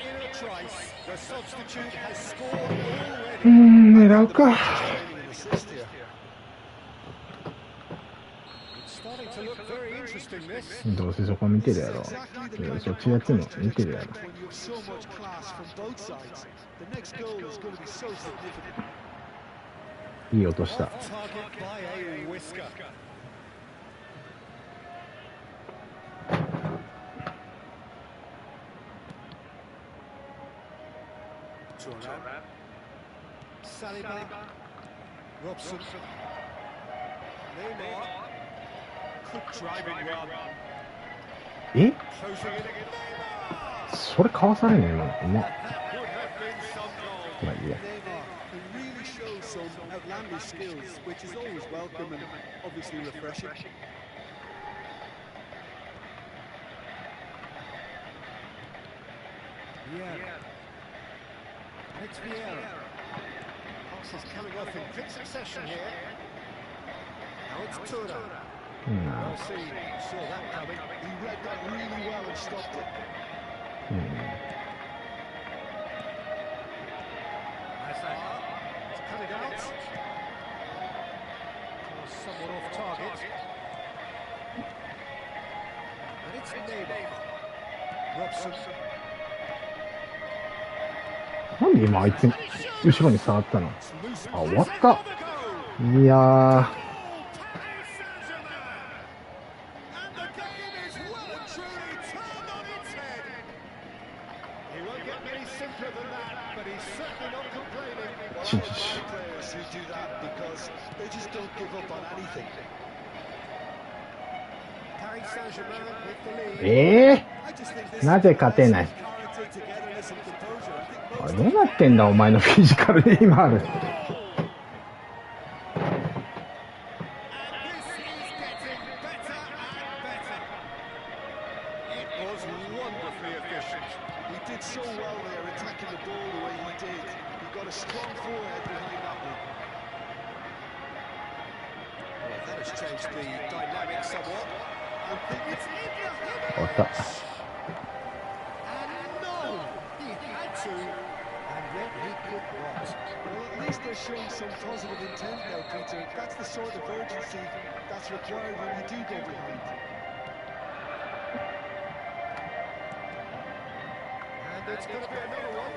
in a trice. The substitute has scored already. 狙うか。 Starting to look very interesting, this. どうせそこ見てるやろ。そっちやってんの見てるやろ。いい音した。Target by a whisker. Saliba, Robson, Neymar, good driving run. え Closing it again. それかわされんねんな。うまっ。 That would have been some goal. まあいいや。 Neymar can really show some outlandish skills, which is always welcome and obviously refreshing. Yeah. It's Vieira. Passes coming off in quick succession here. Now it's Tura. うん。 Well seen. Saw that coming. He read that really well and stopped it. うん。 Hazard. It's coming out. Oh, somewhat off target. And it's Neymar. Robson. なんで今あいつ後ろに触ったの？ It's loose. あ、終わった。 Another goal. いやー。 And the game is well and truly turned on its head. He won't get any simpler than that, but he's certainly not complaining. Players who do that because they just don't give up on anything. Paris Saint-Germain with the lead. I just think this なぜ勝てない？ character, togetherness and composure. I think おいどうなってんだお前のフィジカルで今ある。 And this is getting better and better. It was wonderfully efficient. he did so well there, attacking the ball the way he did. He got a strong forehead behind that one. Well, that has changed the dynamic somewhat. I think it's Ibrahimovic. 終わった。 And no, he had to, and yet he could not. Well, at least they're showing some positive intent now, Peter. That's the sort of urgency that's required when you do go behind. And it's going to be another one.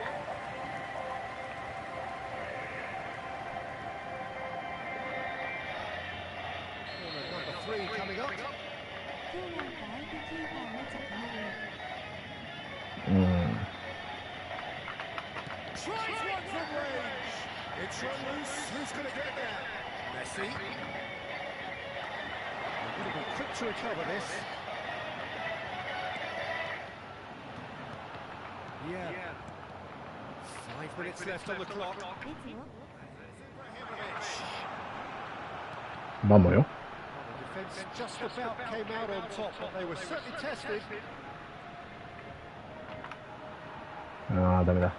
Corner number 3 coming up. 今日なんか相手キーパーめちゃ止めるね。うん。 Tries one from range. It's run loose. Who's going to get there? Messi. They're going to be quick to recover this. Yeah. 5 minutes left on the clock. 列を Ibrahimovic. バモよ。 The defence just about came out on top, but they were certainly tested. ああ、ダメだ。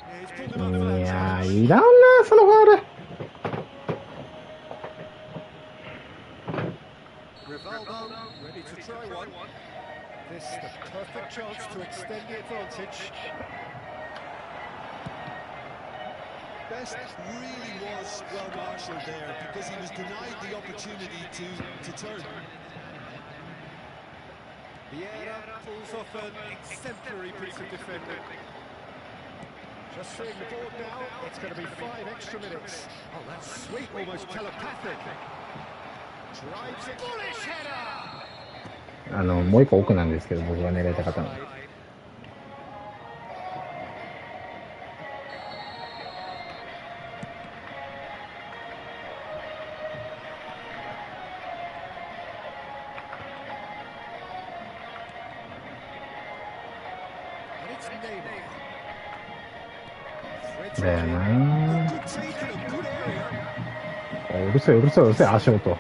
Yeah, he's pulled him under that いや challenge. ー、いらんな、そのファール。 Rivaldo ready to try one. This the perfect chance to extend the advantage. Best really was well marshalled there because he was denied the opportunity to turn. Vieira pulls off an exemplary piece of defending. Just seeing the board now, it's going to be 5 extra minutes. Oh, that's sweet, almost telepathic. Drives it. Bullish header! もう一個奥なんですけど、僕が狙いたかったの。 And it's Neymar. だよなー。 Good take in a good area. うるせえ、うるせえ、うるせえ、足音。 And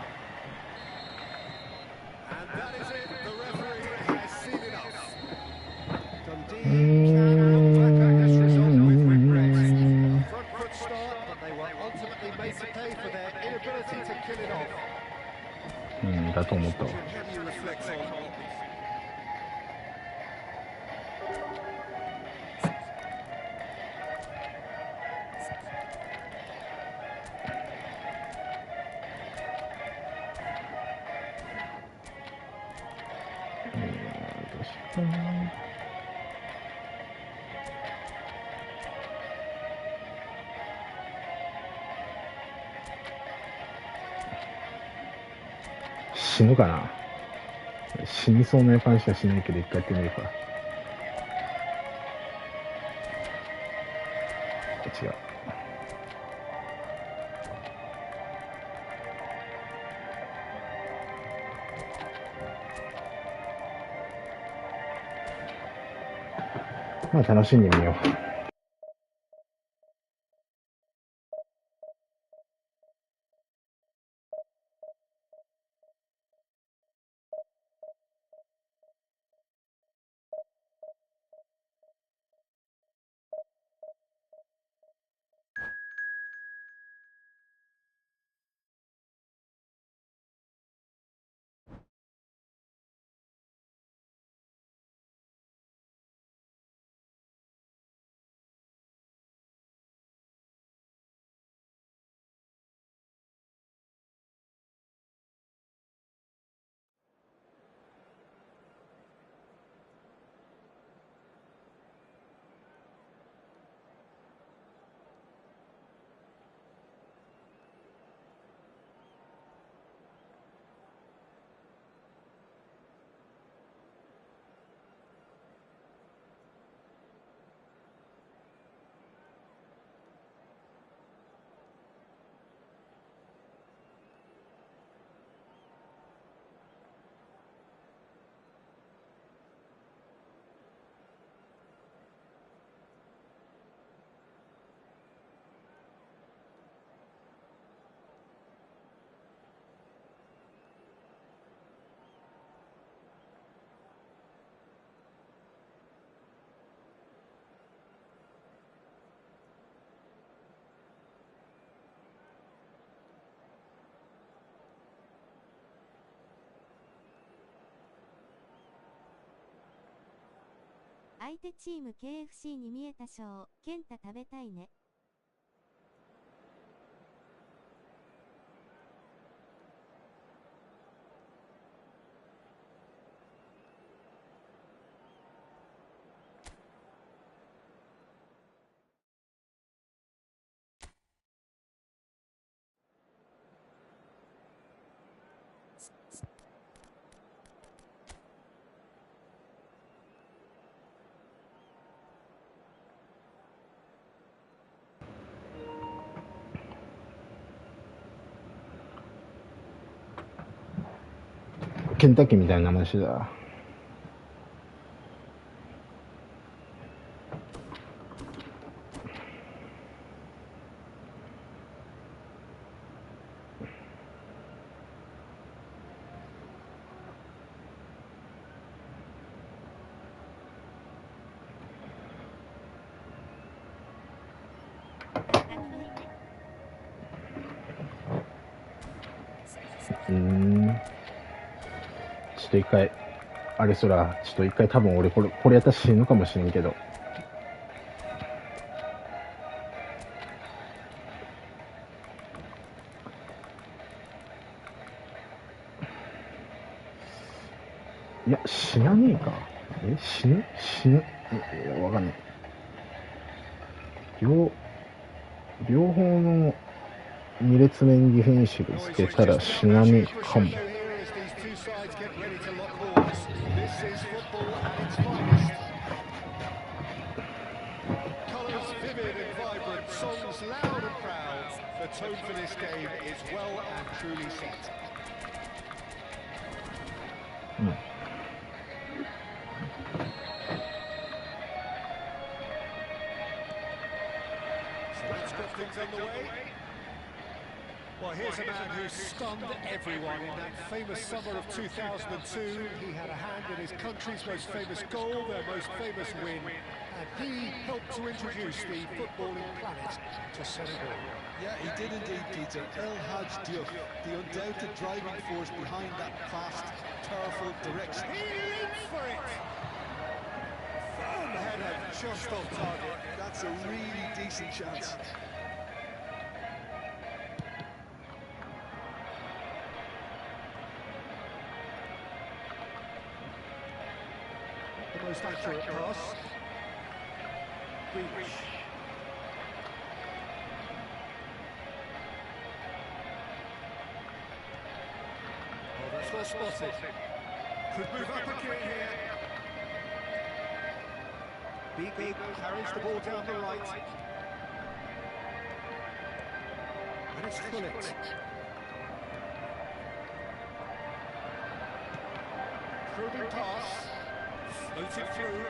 that is it. The referee has seen enough. Dundee can look back at this result with regret. Front foot start, but they were ultimately made to pay for their inability to kill it off. うん、だと思ったわ。How do you reflect on what we've seen? 死ぬかな。死にそうな予感しかしないけど、一回やってみるか。違う。まあ楽しんでみよう。相手チーム KFC に見えたショー、ケンタ食べたいね。ケンタッキーみたいな名前してた。ちょっと一回、あれそら、ちょっと一回多分俺これやったら死ぬかもしれんけど。いや、死なねえか。死ぬいや、わかんない。両方の2列目にディフェンシブつけたら死なねえかも。Well, here's a man who stunned everyone in that famous summer of 2002. He had a hand in his country's most famous goal, their most famous win, and he helped to introduce the footballing planet to Senegal. Yeah, he did indeed, Peter. El Hadj Diouf, the undoubted driving force behind that fast, powerful, direct... He leaps for it! Firm header, just off target. That's a really decent chance. most accurate pass. Grealish. Oh, that's well spotted. Could move up a gear here. Bigo carries the ball down the right. And it's Fullet. Probing pass. Floated through.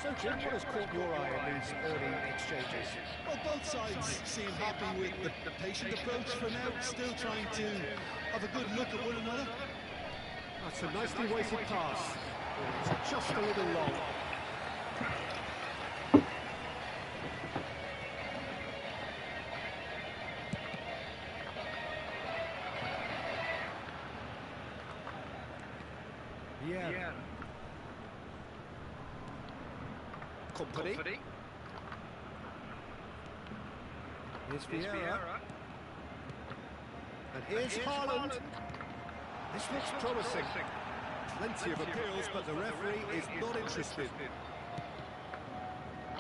So Jim, what has caught your eye in these early exchanges? Well, both sides seem happy with the patient approach for now, still trying to have a good look at one another. That's a nicely weighted pass. It's just a little long. Yeah. Company. Here's Vieira. And here's Haaland. This looks promising. Plenty of appeals, but the referee is not interested.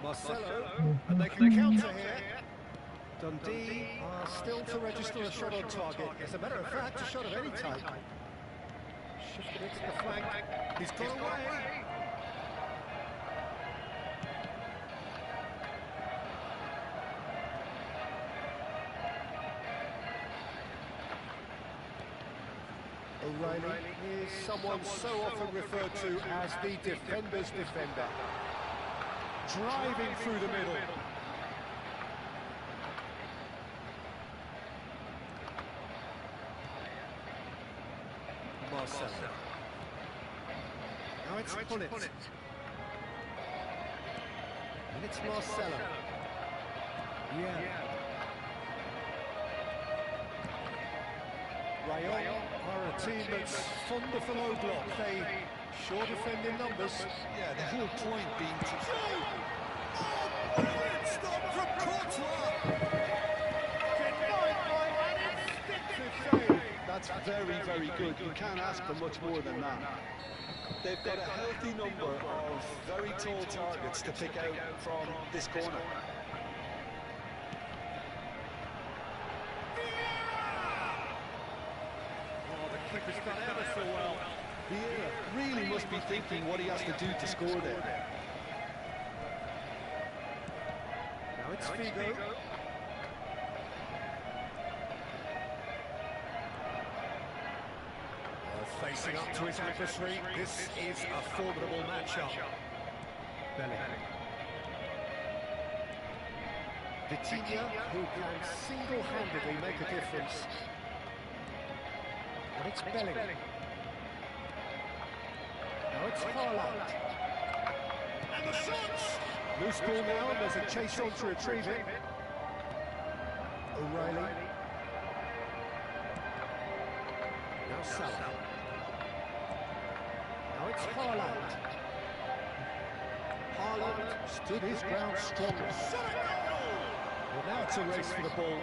Marcelo, and they can counter here. Dundee are still to register a shot on target. As a matter of fact, a shot of any type. Shifted it to the flank. He's got away. O'Reilly is someone so often referred to as the defender's defender. Driving through the middle. Marcelo. Now it's Fullet. And it's Marcelo. Yeah. Rayon are a team that's fond of the low block. They sure defend in numbers. Yeah, the whole point being to... Oh, brilliant stop from Courtois! That's very, very good. You can't ask for much more than that. They've got a healthy number of very tall targets to pick out from this corner. Keeper's done ever so well. Vieira really must be thinking what he has to do to score there. Now it's Figo. Facing up to his adversary, this is a formidable matchup. Bellingham. Vitinha, who can single-handedly make a difference. And it's Bellingham. Now it's Haaland. And the shots! Loose ball now, and there's a chase on to retrieve it. O'Reilly. Now Salah. Now it's Haaland. Haaland stood his ground strongly. Well, now it's a race for the ball.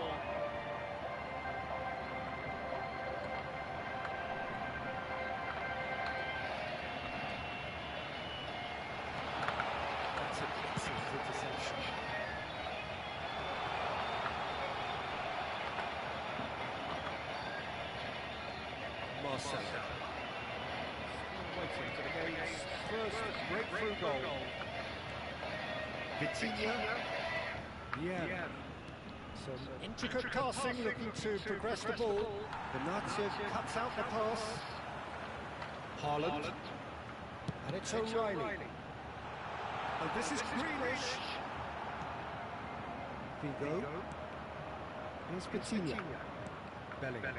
That's an excellent interception. Marcelo. Waiting for the game's first breakthrough goal. Vitinha. Yeah. Some intricate passing, looking to progress the ball. Benatia cuts out the pass. Haaland. And it's O'Reilly. And this is Grealish. Figo. Here's Vitinha. Bellingham.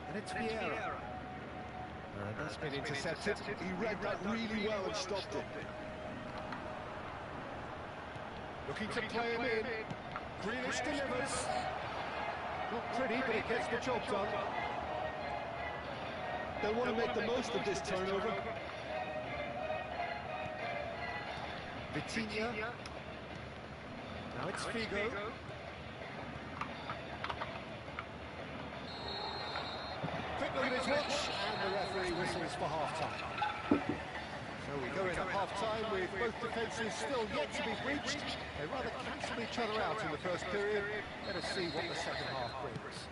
And it's Vieira. That's been intercepted. He read that really well and stopped it. Looking to play him in. Grealish delivers. Not pretty, but it gets the job done. They'll want to make the most of this turnover. Vitinha. Now it's Figo. Look at his watch, and the referee whistles for half-time. So we go in at half-time with both defences still yet to be breached. They rather cancelled each other out in the first period. Let us see what the second half brings.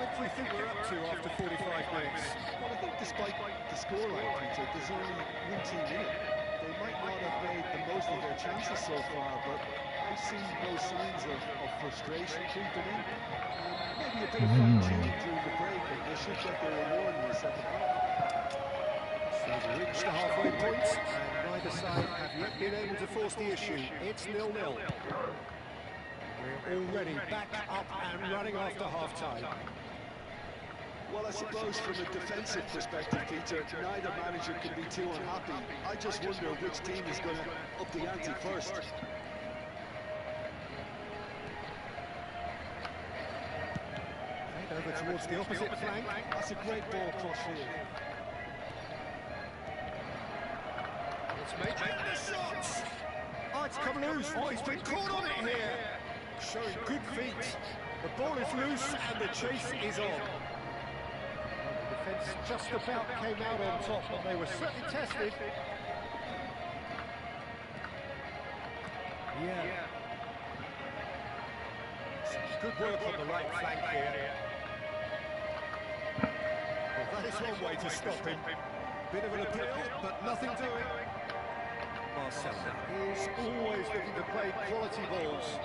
What do you think we're up to after 45 minutes? Well, I think despite the scoreline, Peter, there's only one team in it. They might not have made the most of their chances so far, but I've seen no signs of frustration creeping in. Maybe a bit of fine-tuning during the break, and they should get their reward in the second half. So we've reached the halfway point, and neither side have yet been able to force the issue. It's 0-0. We're already back up and running after half-time. Well, I suppose from a defensive perspective, Peter, neither manager can be too unhappy. I just wonder which team is going to up the ante first. Played over towards the opposite flank. That's a great ball cross field. It's made the shot! Oh, it's come loose. Oh, he's been caught on it here. Showing good feet. The ball is loose and the chase is on. The defence just about came out on top, but they were certainly tested. Yeah. Good work on the right flank here. Well, that is one way to stop him. Bit of an appeal, but nothing doing. Marcelo is always looking to play quality balls.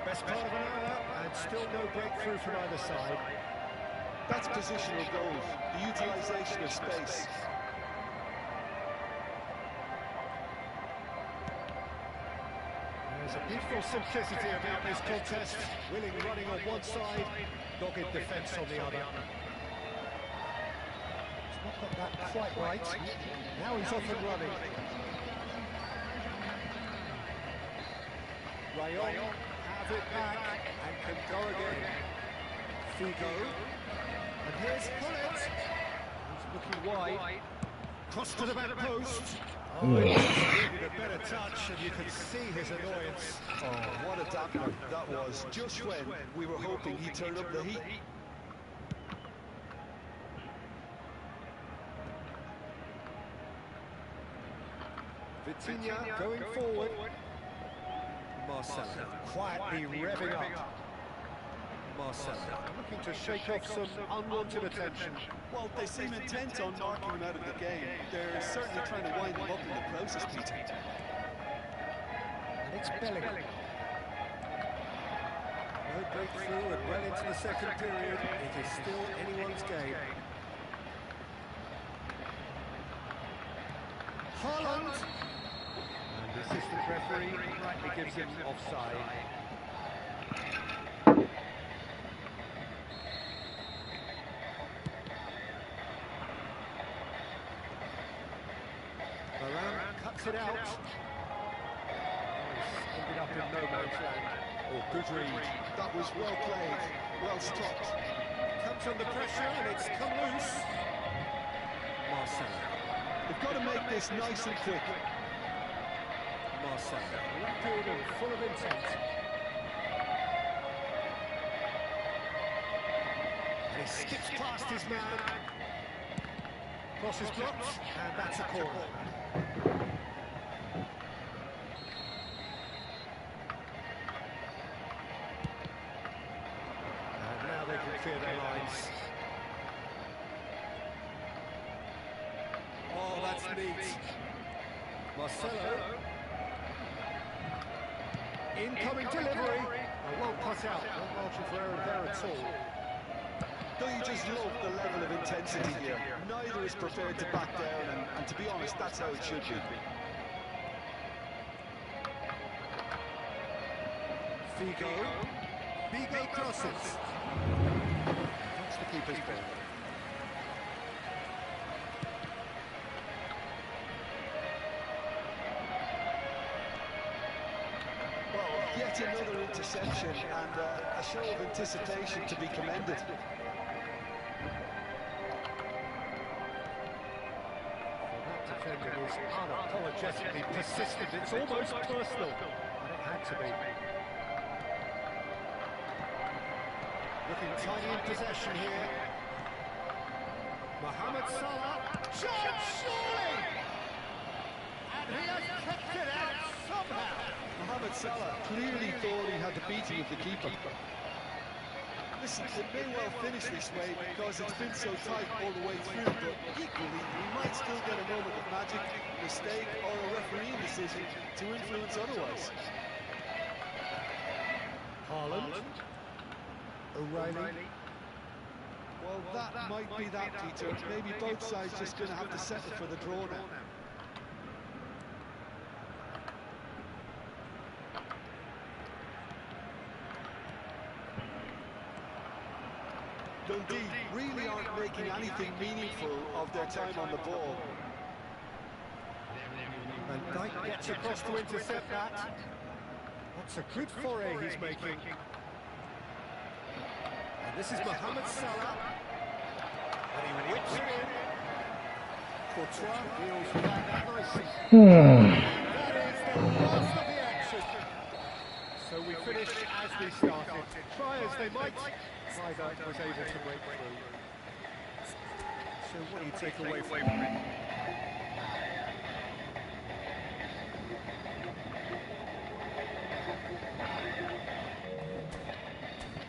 Best part of an hour, and still no breakthrough from either side. That's positional goals, the utilisation of space. There's a beautiful simplicity about this contest. Willing running on one side, dogged defence on the other. He's not got that quite right. Now he's off and running. Rayon have it back and can go again. Figo. And here's Pullet. He's looking wide. Cross to the back post. Oh, he needed a better touch, and you can see his annoyance. Oh, what a dapper that was, just when we were hoping he'd turn up the heat. Vitinha going forward. Marcelo quietly revving up. Marcelo looking to shake off some unwanted attention. Well, they seem intent on knocking him out of the game. They're certainly trying to wind him up in the process, Peter. And it's Bellingham. No breakthrough and well into the second period. It is still anyone's game. Haaland. And the assistant referee rightly gives him offside. Cuts it out. Ended up in no man's land. Oh, good read. That was well played, well stopped. Comes under pressure and it's come loose. Marcelo. They've got to make this nice and quick. Marcelo. Rapid and full of intent. And he skips past his man. Cross is blocked, and that's a corner. Clear their lines. Oh, that's neat. Marcelo. Incoming delivery. A well cut out. No margin for error there at all. Don't you just love the level of intensity here? Neither is prepared to back down, and to be honest, that's how it should be. Figo crosses. That's the keeper's ball. Well, yet another interception and a show of anticipation to be commended. That defender is unapologetically persistent. It's almost personal, and it had to be. Looking tiny in possession here. Mohamed Salah, shot, surely! And he has kept it out somehow. Mohamed Salah clearly thought he had the beating of the keeper. Listen, it may well finish this way because it's been so tight all the way through, but equally, we might still get a moment of magic, mistake, or a refereeing decision to influence otherwise. Haaland. O'Reilly. Well, that might be that, Peter. Maybe both sides just going to have to settle for the draw now. Dundee really aren't making anything meaningful of their time on the ball. And Dyke gets across to intercept that. That's a good foray he's making. And this is Mohamed Salah. And he whips it in. Courtois deals with that nicely. That is the last of the action. So we finish as we started. Try as they might, Dyke was able to break through. So what do you take away from it?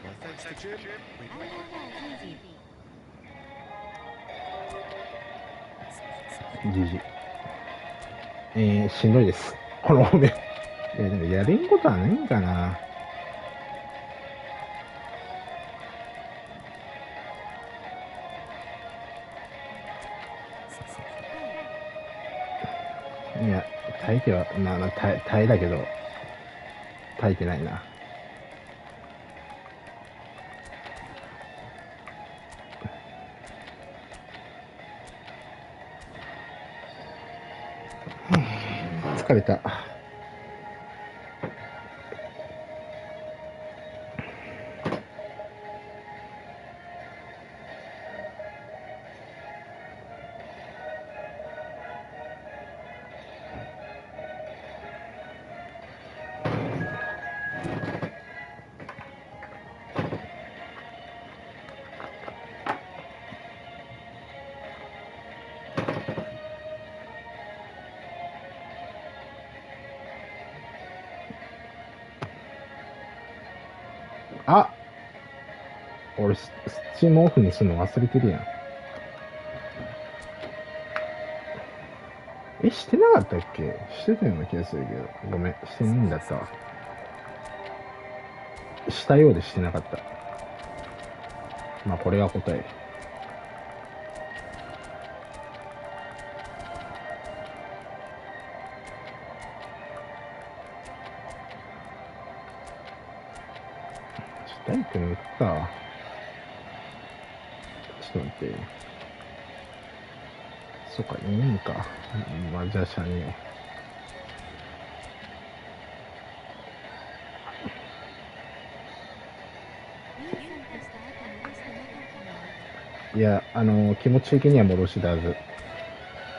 Well, thanks to Jim. GG。しんどいです。この方面。でもやれんことはないんかな。いや、耐えては、まあ耐えだけど、耐えてないな。疲れた。あ、俺スチームオフにするの忘れてるやん。してなかったっけ？してたような気がするけど。ごめん、してないんだったわ。したようでしてなかった。まあこれが答え。ダイクの行くか。ちょっと待って。そっか、いいんか。まあ、じゃあ、しゃあねえよ。いや、気持ち的には戻してたはず。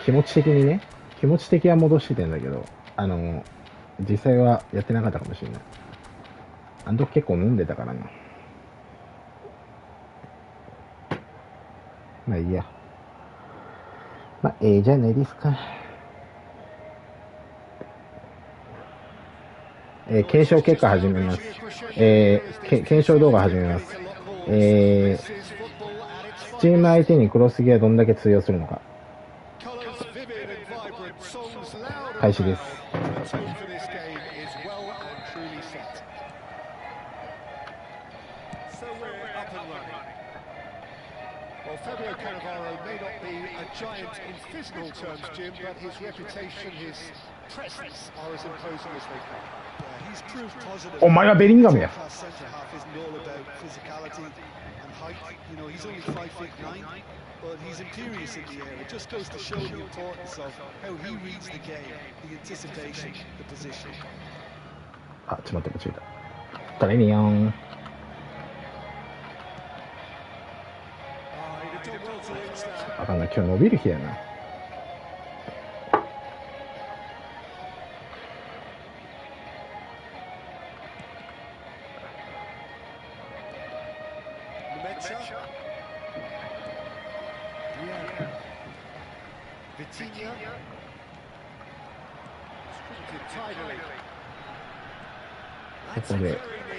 気持ち的にね。気持ち的は戻してたんだけど、実際はやってなかったかもしれない。あの時結構飲んでたからな。まあいいや。まあ、じゃないですか。検証結果始めます。検証動画始めます。スチーム相手にクロスギアどんだけ通用するのか。開始です。Well, Fabio Cannavaro may not be a giant in physical terms, Jim, but his reputation, his presence are as imposing as they come. Yeah, he's proved positive. お前はベリンガムや。 Centre half isn't all about physicality and height. You know, he's only 5'9", but he's imperious in the air. It just goes to show the importance of how he reads the game, the anticipation, the position. あ、ちょっと待って、間違えた。トレミヨン。あかんな、今日伸びる日やな。Vitinha. Distributed tidily. こ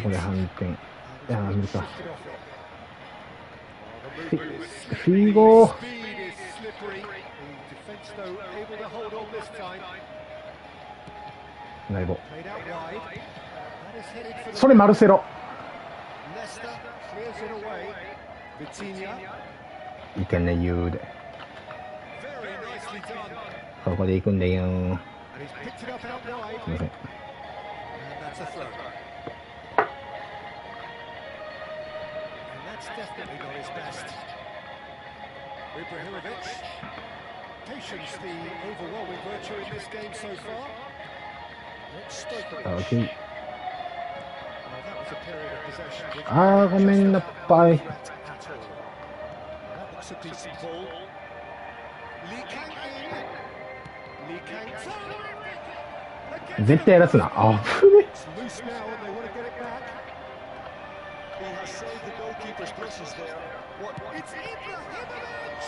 こで反転。いやー、無理か。フィーゴー。ナイボ。それマルセロ。いけね言うで。ここで行くんだよ。すみません。That's definitely not his best. Ibrahimovic. Patience, the overwhelming virtue in this game so far. Okay. Well, that was a period of possession which あー、ごめんなさい。 that looks a decent ball. Lee Kang in. Lee Kang. 絶対やらすな。あ、ぶね。 It's loose now and they want to get it back. He has saved the goalkeeper's brushes there. What? It's Ibrahimovic!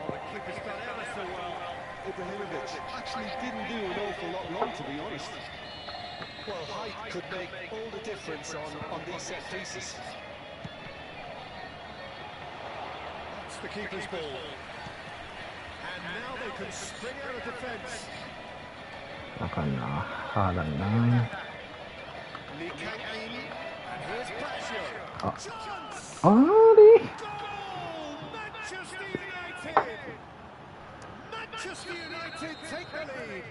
Oh, the keeper's done ever so well. Ibrahimovic actually didn't do an awful lot wrong, to be honest. Well, height could make all the difference on these set pieces. That's the keeper's ball. And now they can spring out of defence. わかんな。ハーランな。 Lee Kang in. And here's Pacho. あ、 Chance! あれ。 Goal! Manchester United! Manchester United take the lead.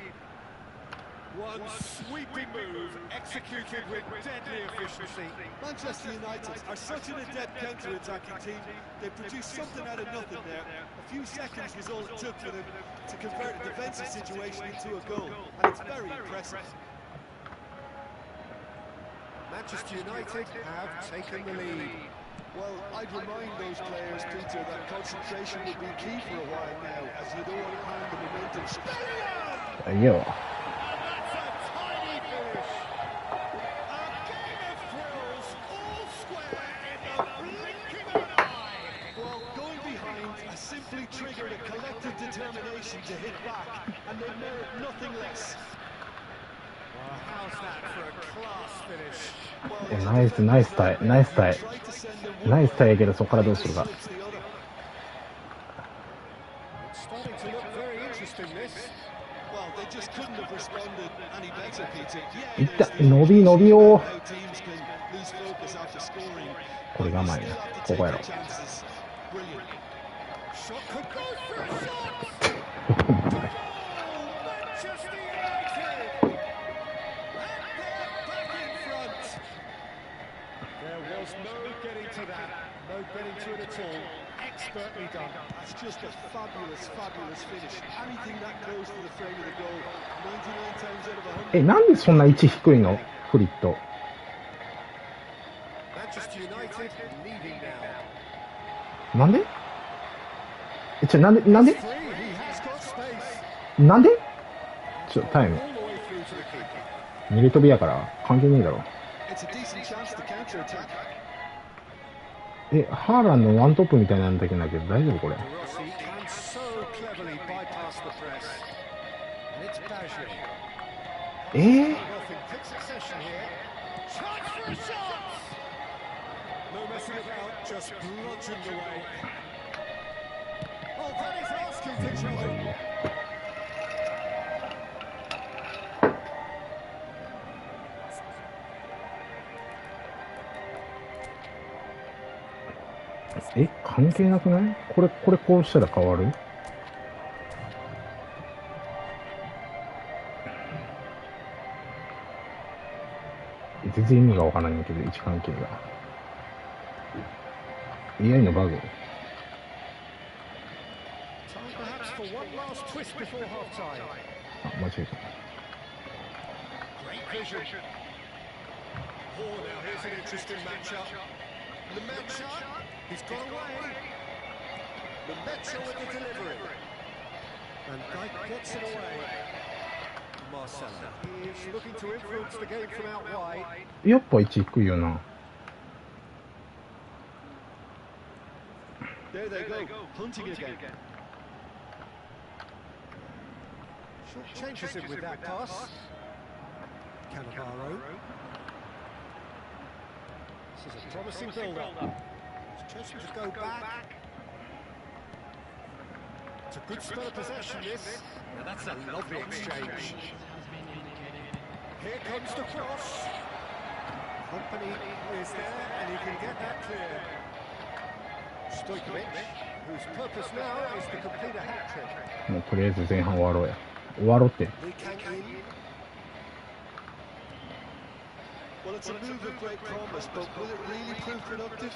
One sweeping move executed with deadly efficiency. Manchester United are such an adept counter-attacking team. They produced something out of nothing there. A few seconds was all it took for them to convert a defensive situation into a goal, and it's very impressive. Manchester United have taken the lead. Well, I'd remind those players, Peter, that concentration will be key for a while now, as you don't want to find the momentum.いいよ。 And that's a tiny finish. A game of thrills, all square in the blinking of an eye. Well, going behind has simply triggered a collective determination to hit back, and they merit nothing less. Well, how's that for a class finish? ナイスナイスタイナイスタイナイスタイやけどそこからどうするか。 It's starting to look very interesting, this. Well, they just couldn't have responded any better, Peter. いった伸び伸びを。 How teams can lose focus after scoring. これが甘いな。ここやろ。 Chances. Brilliant. Shot could go through shot. Manchester United. And they're back in front. There was no getting to that. No getting to it at all. Expertly done. That's just a fabulous, fabulous finish. Anything that goes to the frame of the goal. 99 times out of 100. なんでそんな位置低いのフリット。 Manchester United leading now. なんでなんで Free, he has got space. なんでタイム。 All the way through to the keeper. 逃げ飛びやから関係ねえだろ。 It's a decent chance to counter attack. ハーランのワントップみたいなんだけど大丈夫これ。 Rossi can so cleverly bypass the press. And it's Baggio. Off in quick succession here. Chance for a shot! No messing about, just bludgeoned away. Oh, that is asking for trouble. 関係なくない？これこうしたら変わる？全然意味がわからないんだけど、位置関係が。AI のバグ。 Time perhaps for one last twist before half time. あ、間違えた。 Great vision. Oh, now here's an interesting matchup. The Metcha, he's got away. The Metcha with the delivery. And Dyke gets it away. Marcelo. He's looking to influence the game from out wide. やっぱ位置低いよな。 There they go, hunting again. Short changes him with that pass. Cannavaro. This is a promising build-up. He's chosen to go back. It's a good spell of possession, this. Now that's a lovely exchange. Here comes the cross. Company is there, and he can get that clear. Stojkovic, whose purpose now is to complete a hat-trick. もうとりあえず前半終わろうや。終わろうって。Well, it's a move of great promise, but will it really prove productive?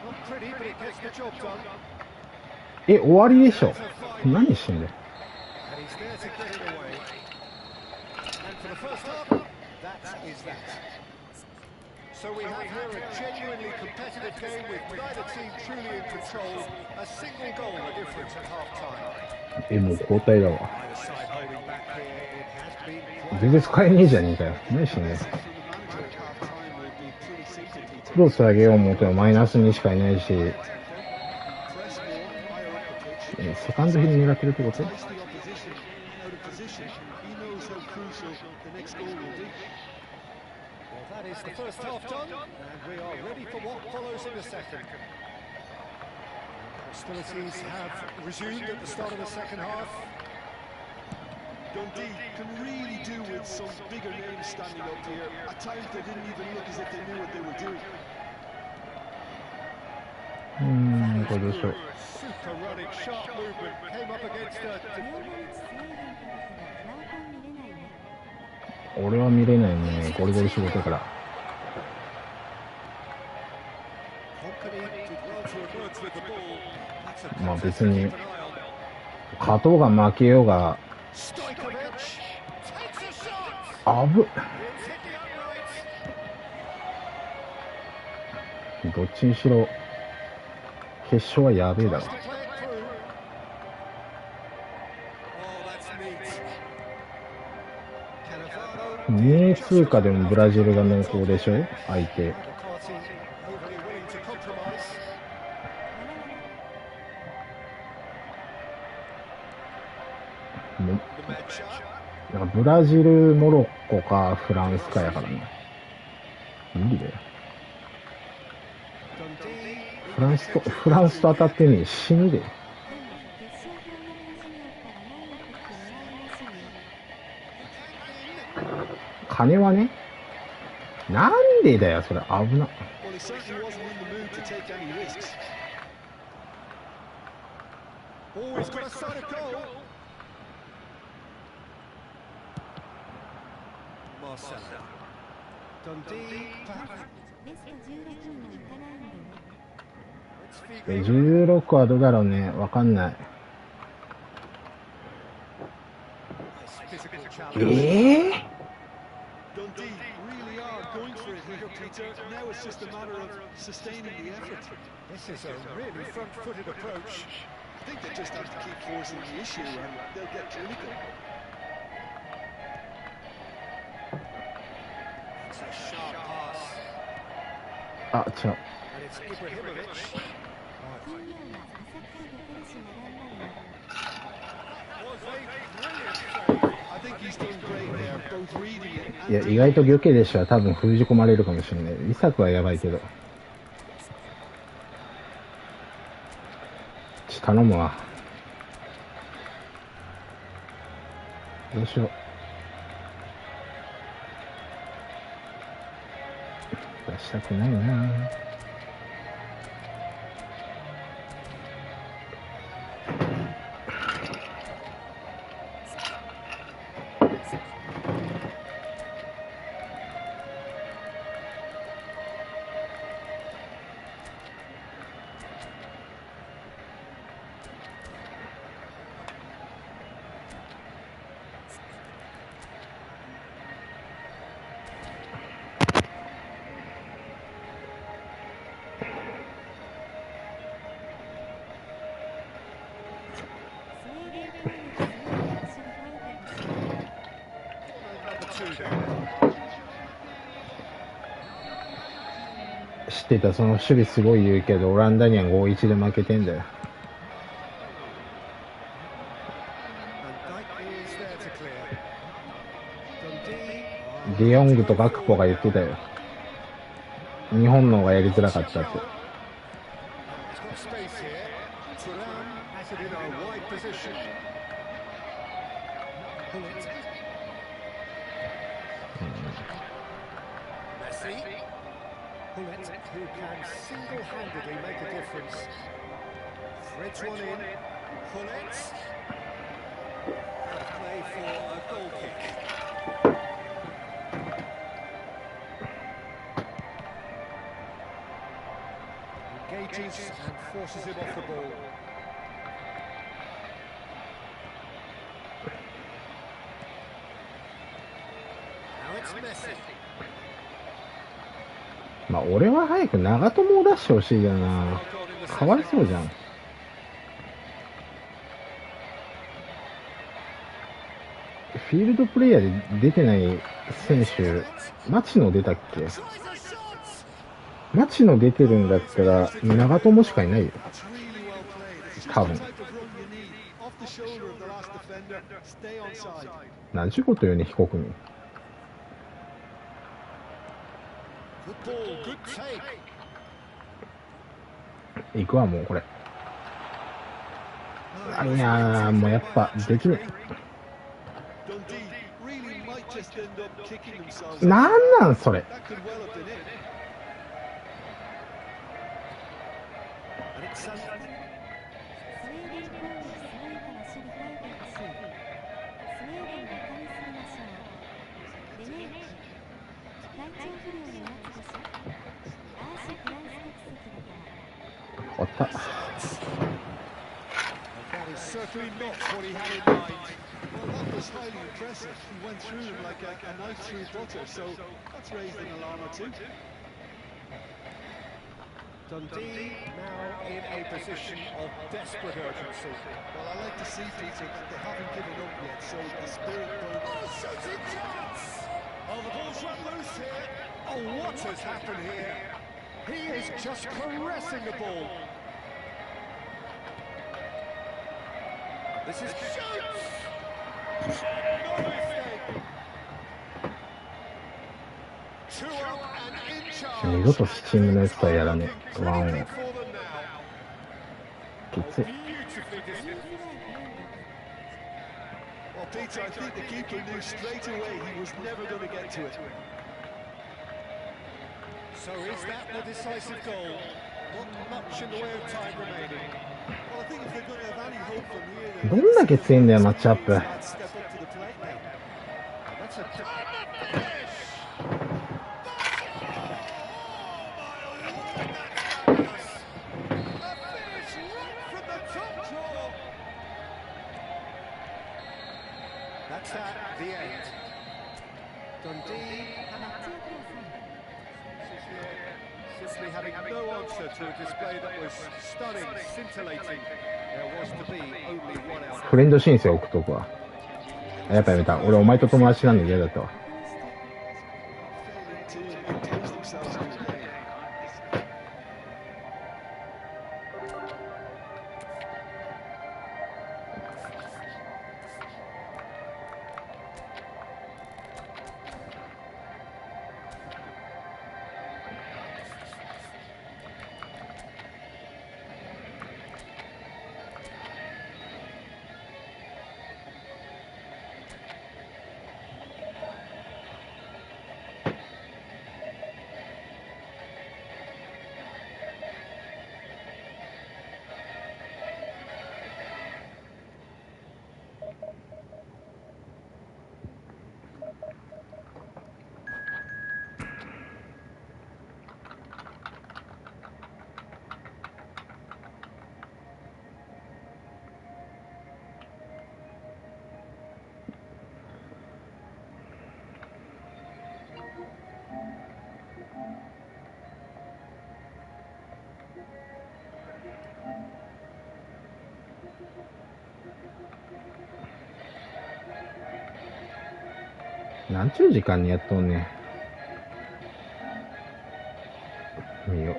Not pretty, but it gets the job done. 終わりでしょ。何してんだよ。And he's there to get it away. And for the first half, that is that. So we have here a genuinely competitive game with neither team truly in control. A single goal the difference at half-time. もう交代だわ。 Either side holding back here, it has been quite... 全然使えねえじゃねえかよ。何してんだよ。クロス上げよう思ってもマイナスにしかいないし、セカンドヒル狙ってるってこと？ That is the first half done, and we are ready for what follows in the second. Hostilities have resumed at the start of the second half. Dundee can really do with some bigger names standing up here. At times they didn't even look as if they knew what they were doing. これどうしよう。 Super running, sharp movement, came up against a... 俺は見れないね。ゴリゴリ仕事だから。まあ別に勝とうが負けようがどっちにしろ決勝はやべえだろ。2位通過でもブラジルが濃厚でしょ相手。なんかブラジル、モロッコかフランスかやからね。無理だよ。フランスと当たってね死ぬで。金はね、なんでだよそれ危な。16はどうだろうね、わかんない。Dundee really are going for it here, Peter. Now it's just a matter of sustaining the effort. This is a really front-footed approach. I think they just have to keep forcing the issue and they'll get clinical. It's a sharp pass. あ、違う。 And it's Ibrahimovic. I think he's done great there, both reading it and... いや、意外と魚系でしたら多分封じ込まれるかもしれない。イサクはやばいけど。頼むわ。どうしよう。出したくないな。知ってた、その守備すごい言うけどオランダには 5-1 で負けてんだよ。is there to clear. Dundee. デヨングとガクポが言ってたよ。日本の方がやりづらかったって。It's got space here. Turan has it in a wide position. Messi. Hullet, who can single-handedly make a difference. Threads one in. Hullet. Out of play for a goal kick. Engages and forces him off the ball. Now it's Messi. まあ俺は早く長友を出してほしいよな。かわいそうじゃん。フィールドプレイヤーで出てない選手、町野出たっけ？町野出てるんだったら長友しかいないよ。多分。何ちゅうこと言うね、被告に。行くわ、もうこれ。あ、いやー、もうやっぱできねえ。なんなんそれ。終わった。That is certainly not what he had in mind. Well, that was highly impressive. He went through him like a knife through butter, so that's raised an alarm or two. Dundee now in a position of desperate urgency. Well, I like to see people that they haven't given up yet, so the spirit burns. Oh, shooting chance! Oh, the ball's run loose here. Oh, what has happened here? He is just caressing the ball. This is shoots! No mistake. 2 up and in charge. 二度とスチームのやつとはやらねえ。ワンを。きつい。 Beautifully dismissed. Well, Peter, I think the keeper knew straight away he was never going to get to it. So is that the decisive goal? Not much in the way of time remaining. Well, I think if they're going to have any hope from here, then どんだけ強いんだよ、マッチアップ。 step up to the plate now. That's a finish. Oh my word, that's fabulous. A finish right from the top draw. That's at the end. Dundee simply having no answer to a display that was stunning, scintillating. There was to be only one outcome. フレンド申請送っとくわ。やっぱやめた。俺お前と友達なんで嫌だったわ。Failing to impose themselves on the game. 何ちゅう時間にやっとんねん。見よ。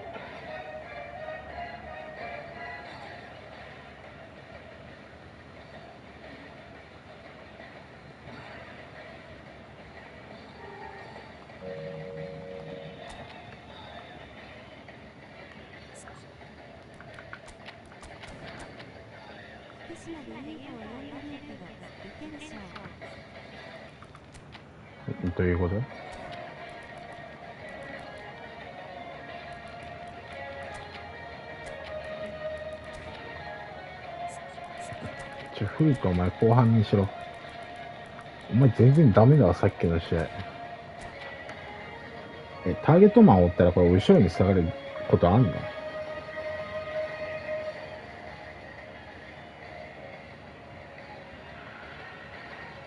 まで UFO 呼んでるけど、ウケるしょ。どういうこと？フリートお前後半にしろ。お前全然ダメだわ、さっきの試合。ターゲットマンを追ったらこれ後ろに下がることあんの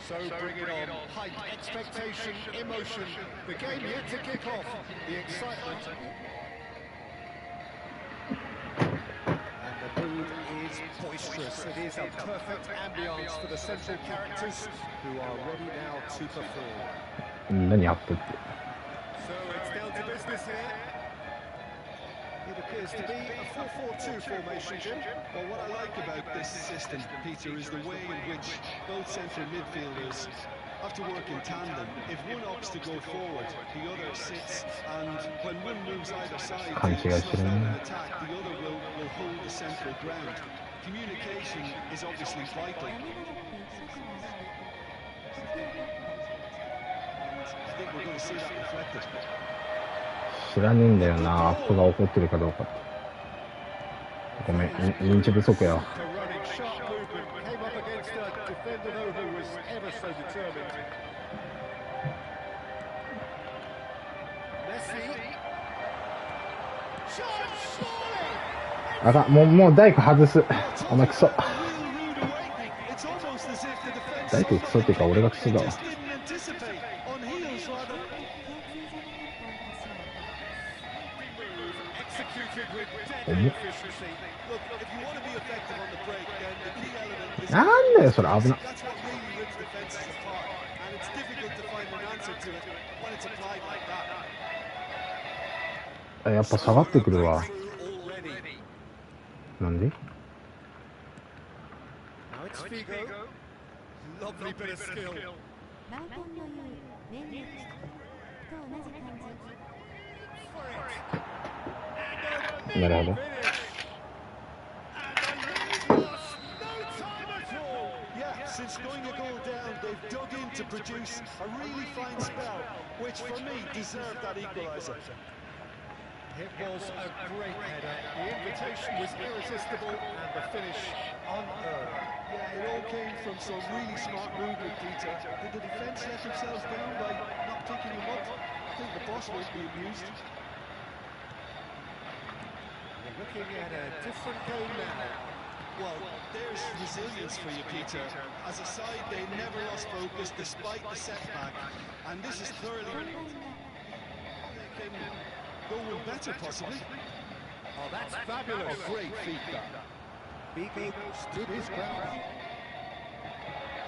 So bring it on. Hype, expectation, emotion. The game yet to kick off. The excitement. And the mood is boisterous. It is a perfect ambience for the central characters who are ready now to perform. 何アップって。So it's down to business here. It appears to be a 4-4-2 formation, Jim. Well, what I like about this system, Peter, is the way in which both central midfielders have to work in tandem. If one opts to go forward, the other sits, and when one moves either side to snuff out an attack, the other will hold the central ground. Communication is obviously vital. I think we're going to see that reflected. 知らねえんだよな、アップが起こってるかどうかって。ごめん、認知不足や。あかん、もう大工外す。お前クソ。大工クソっていうか俺がクソだわ。なんだよそれ危な。やっぱ下がってくるわ。なんで？なるほど。Since going a goal down, they've dug in to produce a really fine spell, which for me deserved that equaliser. It was a great header. The invitation was irresistible and the finish unearned. Yeah, it all came from some really smart movement, Peter. Did the defence let themselves down by not picking him up? I think the boss won't be amused. We're looking at a different game now. Well, there's resilience for you, Peter. As a side, they never lost focus despite the setback. And this is clearly... They can go with better, possibly. Oh, that's fabulous. A great feat, that. Bigo stood his ground.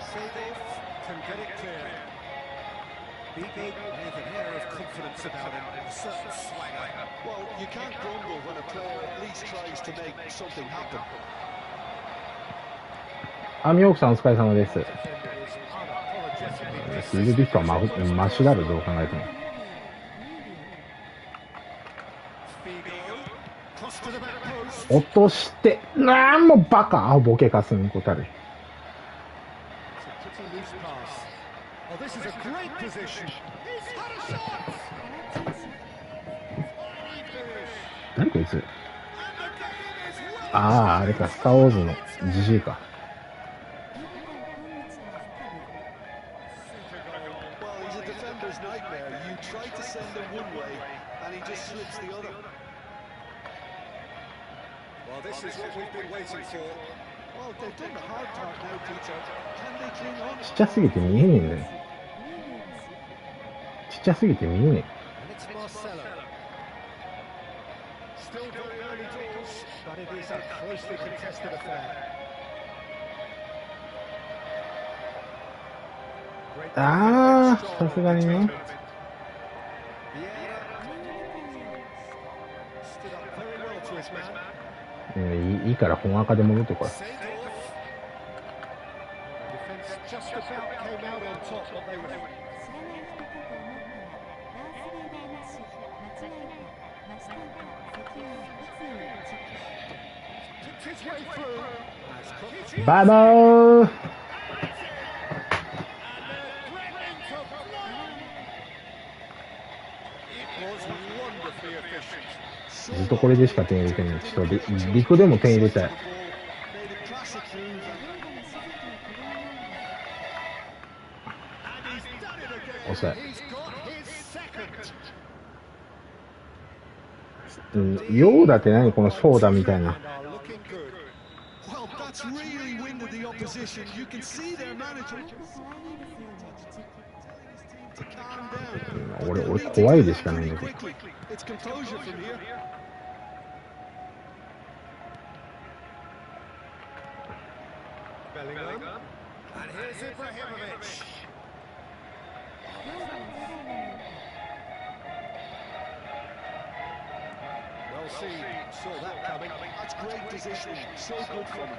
Seedorf can get it clear. Bigo with an air of confidence about him, a certain swagger. Well, you can't grumble when a player at least tries to make something happen. ミョークさんお疲れ様です。フィールディックはマシだろ、どう考えても。落として、もうバカ、ボケかすんこたる。何こいつ。あれか、スターウォーズのジジイか。ちっちゃすぎて見えねえんだよ。ちっちゃすぎて見えねえ。さすがにね。いいから本赤で戻ってこい。バモー。ずっとこれでしか点入れてない。ちょっと陸でも点入れたい。遅い。ヨーダって何このショーダみたいな。俺怖いでしかないんだけど。Well seen, saw that coming. That's great positioning, so good from him.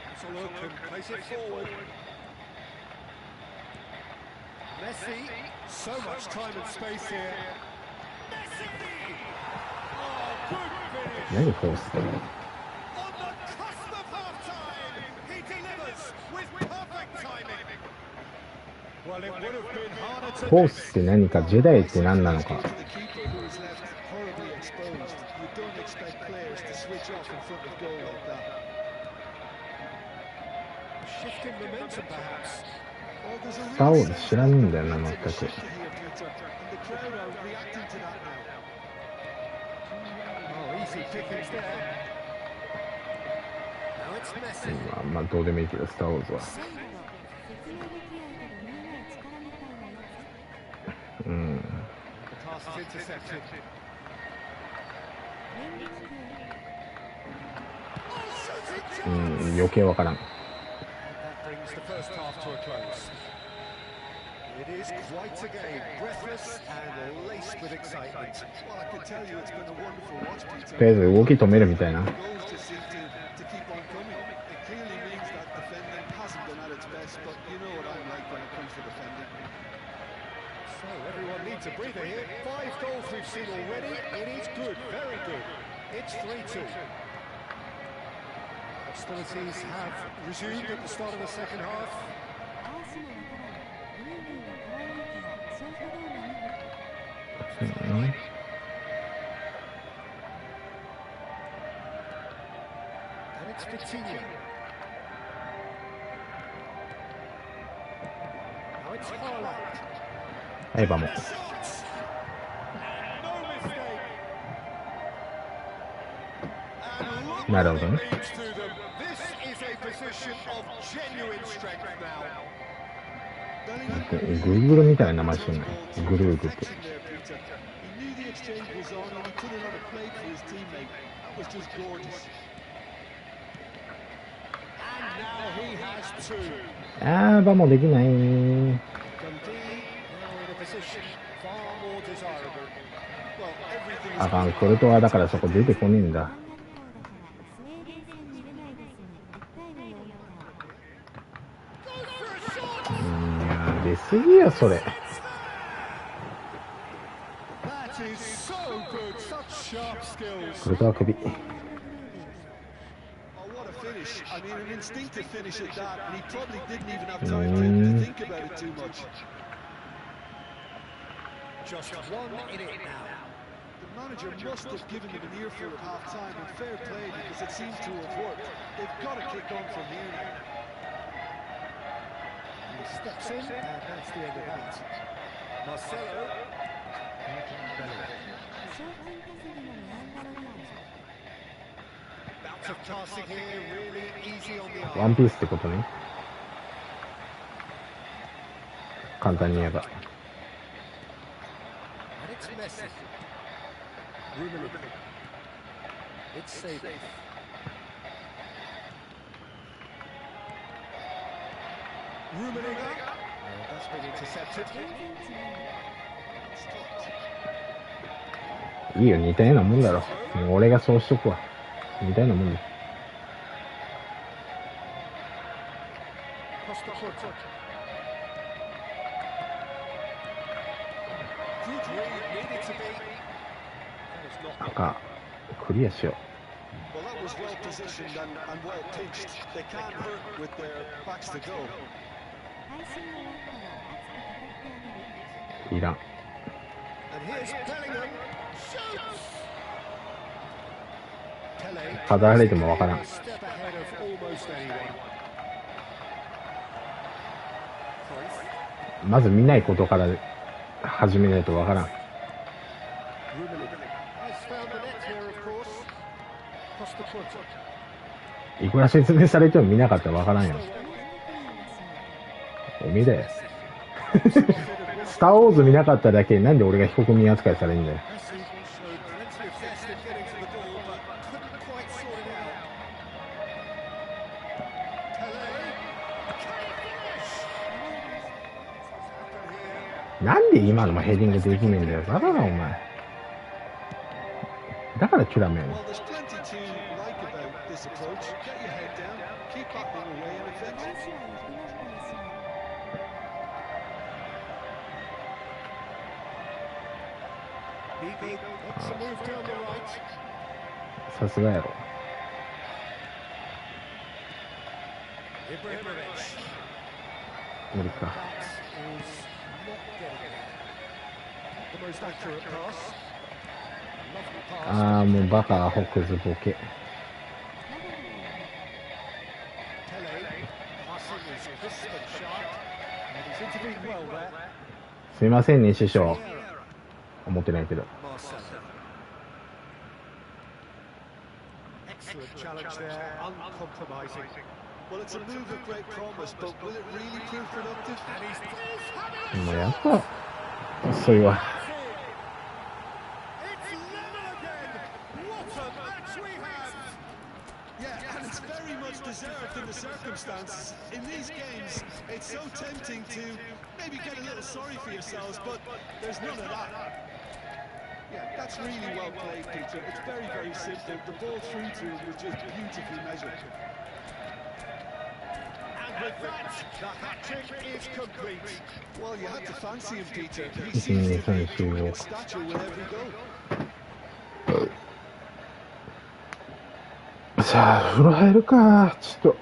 Let's look and place it forward. Messi, so much time and space here. Messi! Oh, good finish. 何フォースって。On the cusp of half-time, he delivers with perfect timing. Well, it would have been harder to フォースって何か、ジェダイって何なのか。shifting momentum, perhaps. スター・ウォーズ知らねえんだよな、全く。Oh, easy pickings there. Now it's Messi. まあどうでもいいけど、スター・ウォーズは。The pass is intercepted. 余計わからん。That brings the first half to a close. It is quite a game, breathless and laced with excitement. Well, I can tell you it's been a wonderful watch, Peter. とりあえず動き止めるみたいな。Goals just seem to keep on coming. It clearly means that defending hasn't been at its best, but you know what I'm like when it comes to defending. So everyone needs a breather here. 5 goals we've seen already. It is good, very good. It's 3-2. Hostilities have resumed at the start of the second half. And it's Coutinho. Now it's Haaland. エヴァも。No mistake. And look なるほどね。 what it means to them. This is a position of genuine strength now. グーグルみたいな名前してんの。グルーグって。 He knew the exchange was on and he put it on a plate for his teammate. That was just gorgeous. And now he has 2. あー、バもできない。 Dundee now in a position far more desirable. Well, everything あかん、コルトはだからそこ出てこねえんだ。出すぎよ、それ。that is so good, such sharp skills. コルトは首。Oh, what a finish. I mean, an instinctive finish at that, and he probably didn't even have time to think about it too much. Just 1 in it now. The manager must have given them an earful at half-time, and fair play because it seems to have worked. They've got to kick on from here now. He steps in, and that's the end of that. Marcelo. Bout of passing here, really easy on the ワン arm. ピースってことね。簡単に言えば。 And it's Messi. Rummenigge. It's Saban. Rummenigge. Oh, that's been intercepted. いいよ、似たようなもんだろ。もう俺がそうしとくわ。似たようなもんだ。 Across the foot. Good read, needed to be. That is not 赤、クリアしよ well, that was well positioned and well pitched. They can't hurt with their backs to goal. 配信終わったら熱く語ってあげる。いらん。 And here's Bellingham. Shoots. Pele ただられてもわからん。 a step ahead of almost anyone. まず見ないことから始めないとわからん。 Rummenigge has found the net here, of course. Costa Curta. いくら説明されても見なかったらわからんよ。おめえだよ。スターウォーズ見なかっただけでなんで俺が被告人扱いされるんだよ。 Messi showed plenty of zest in getting to the ball, but couldn't quite sort it out. Pele. Can he finish? なんで今のもヘディングできねえんだよ。バカなお前。だからチュラメン。 Well, there's plenty to like about this approach. Get your head down, keep battling away, and 男 eventually. 子は良くなったでしょう。 He makes a move down the right. さすがやろ。 Ibrahimovic. 無理か。 That is not getting the most accurate pass. Lovely pass. ああ、もうバカ、ホクズボケ。 Pele. Passing is crisp and sharp. And he's intervened well there. すいませんね、師匠。思ってないけど。 Marcelo. Excellent challenge there, uncompromising. Well, it's a move of great promise, but will it really prove productive? And he's having もうやっぱ、そういうわ。 It's level again. What a match we have. Yeah, and it's very much deserved in the circumstances. In these games, it's so tempting to maybe get a little sorry for yourselves, but there's none of that. Yeah, that's really well played, Peter. It's very, very simple. The ball through to him was just beautifully measured. And with that, the hat-trick is complete. Well, you had to fancy him, Peter. He seems to be growing in stature with every goal. さあ、風呂入るか。ちょっと、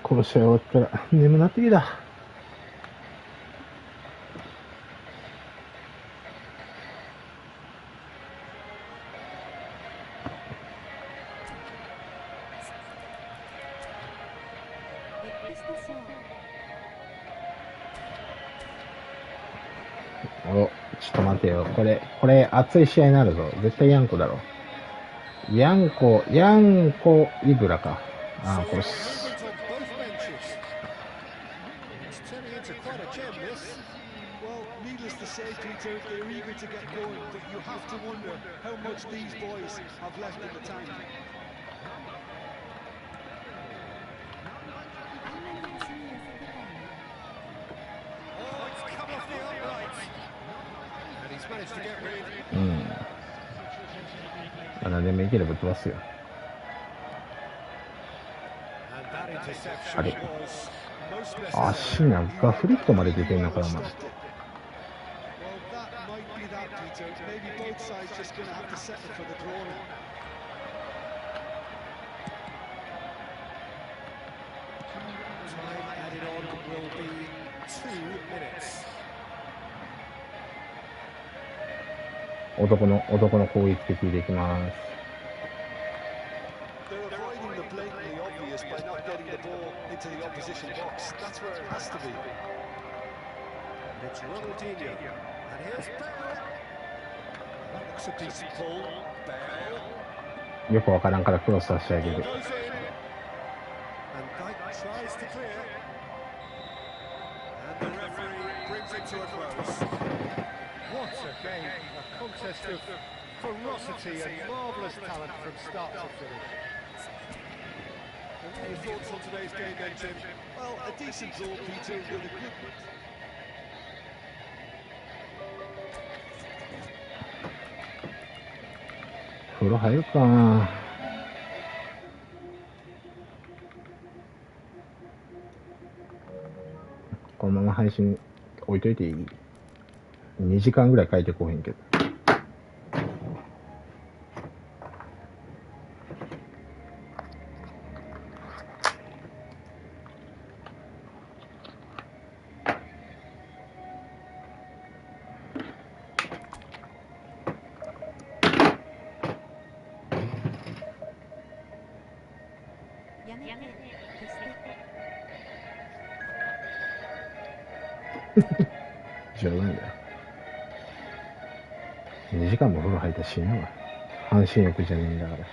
この試合終わったら眠なってきた。エクスタショー。お、ちょっと待てよ。これ、熱い試合になるぞ。絶対ヤンコだろ。ヤンコ、イブラか。ああ、これ、 Movement on both benches. It's turning into quite a gem, this. Well, needless to say, Peter, they're eager to get going, but you have to wonder how much these boys have left in the tank. あんまり足に寄せてたよね。 Oh, it's come off the upright. And he's managed to get rid. うん。まだでもいければ飛ばすよ。 And that interception あれ was most 足 necessary. なんかフリットまで出てんのかよ、お前。 Well, that might be that, Peter. Maybe both sides just going to have to settle for the draw now. Time added on will be 2 minutes. 男の攻撃的でいきます。 They're avoiding the blatantly obvious by not getting the ball into the opposition box. That's where it has to be. And it's Ronaldinho. And here's Bale. That looks a decent ball. Bale. よくわからんからクロスさせてあげ Ball る。 goes in. And Dyke tries to clear. And the referee brings it to a close. What a game. A contest of ferocity and marvellous talent from start to finish. And what are your thoughts on today's game then, Tim? Well, a decent draw, Peter, with a good... 風呂入るかな。このまま配信置いといていい ?2 時間ぐらい書いてこへんけど。冗談だよ。2時間も風呂入ったら死ぬわ。半身浴じゃねえんだから。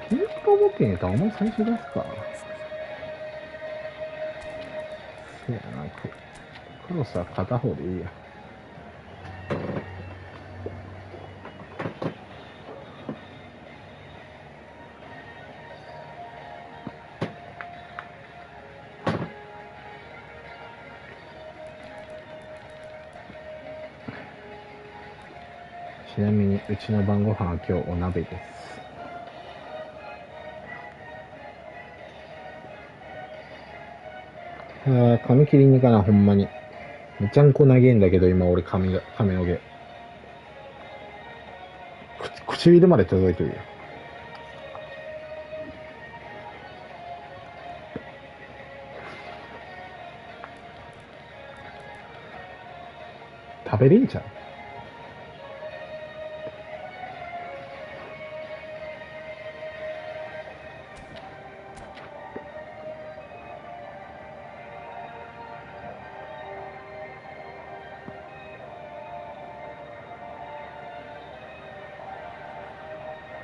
キーパー持ってねえとお前最初出すか。そうやな、クロスは片方でいいや。ちなみにうちの晩ご飯は今日お鍋です。髪切りに行かな、ほんまに。めちゃんこ長えんだけど、今俺髪の毛。唇まで届いてるよ。食べれんじゃん。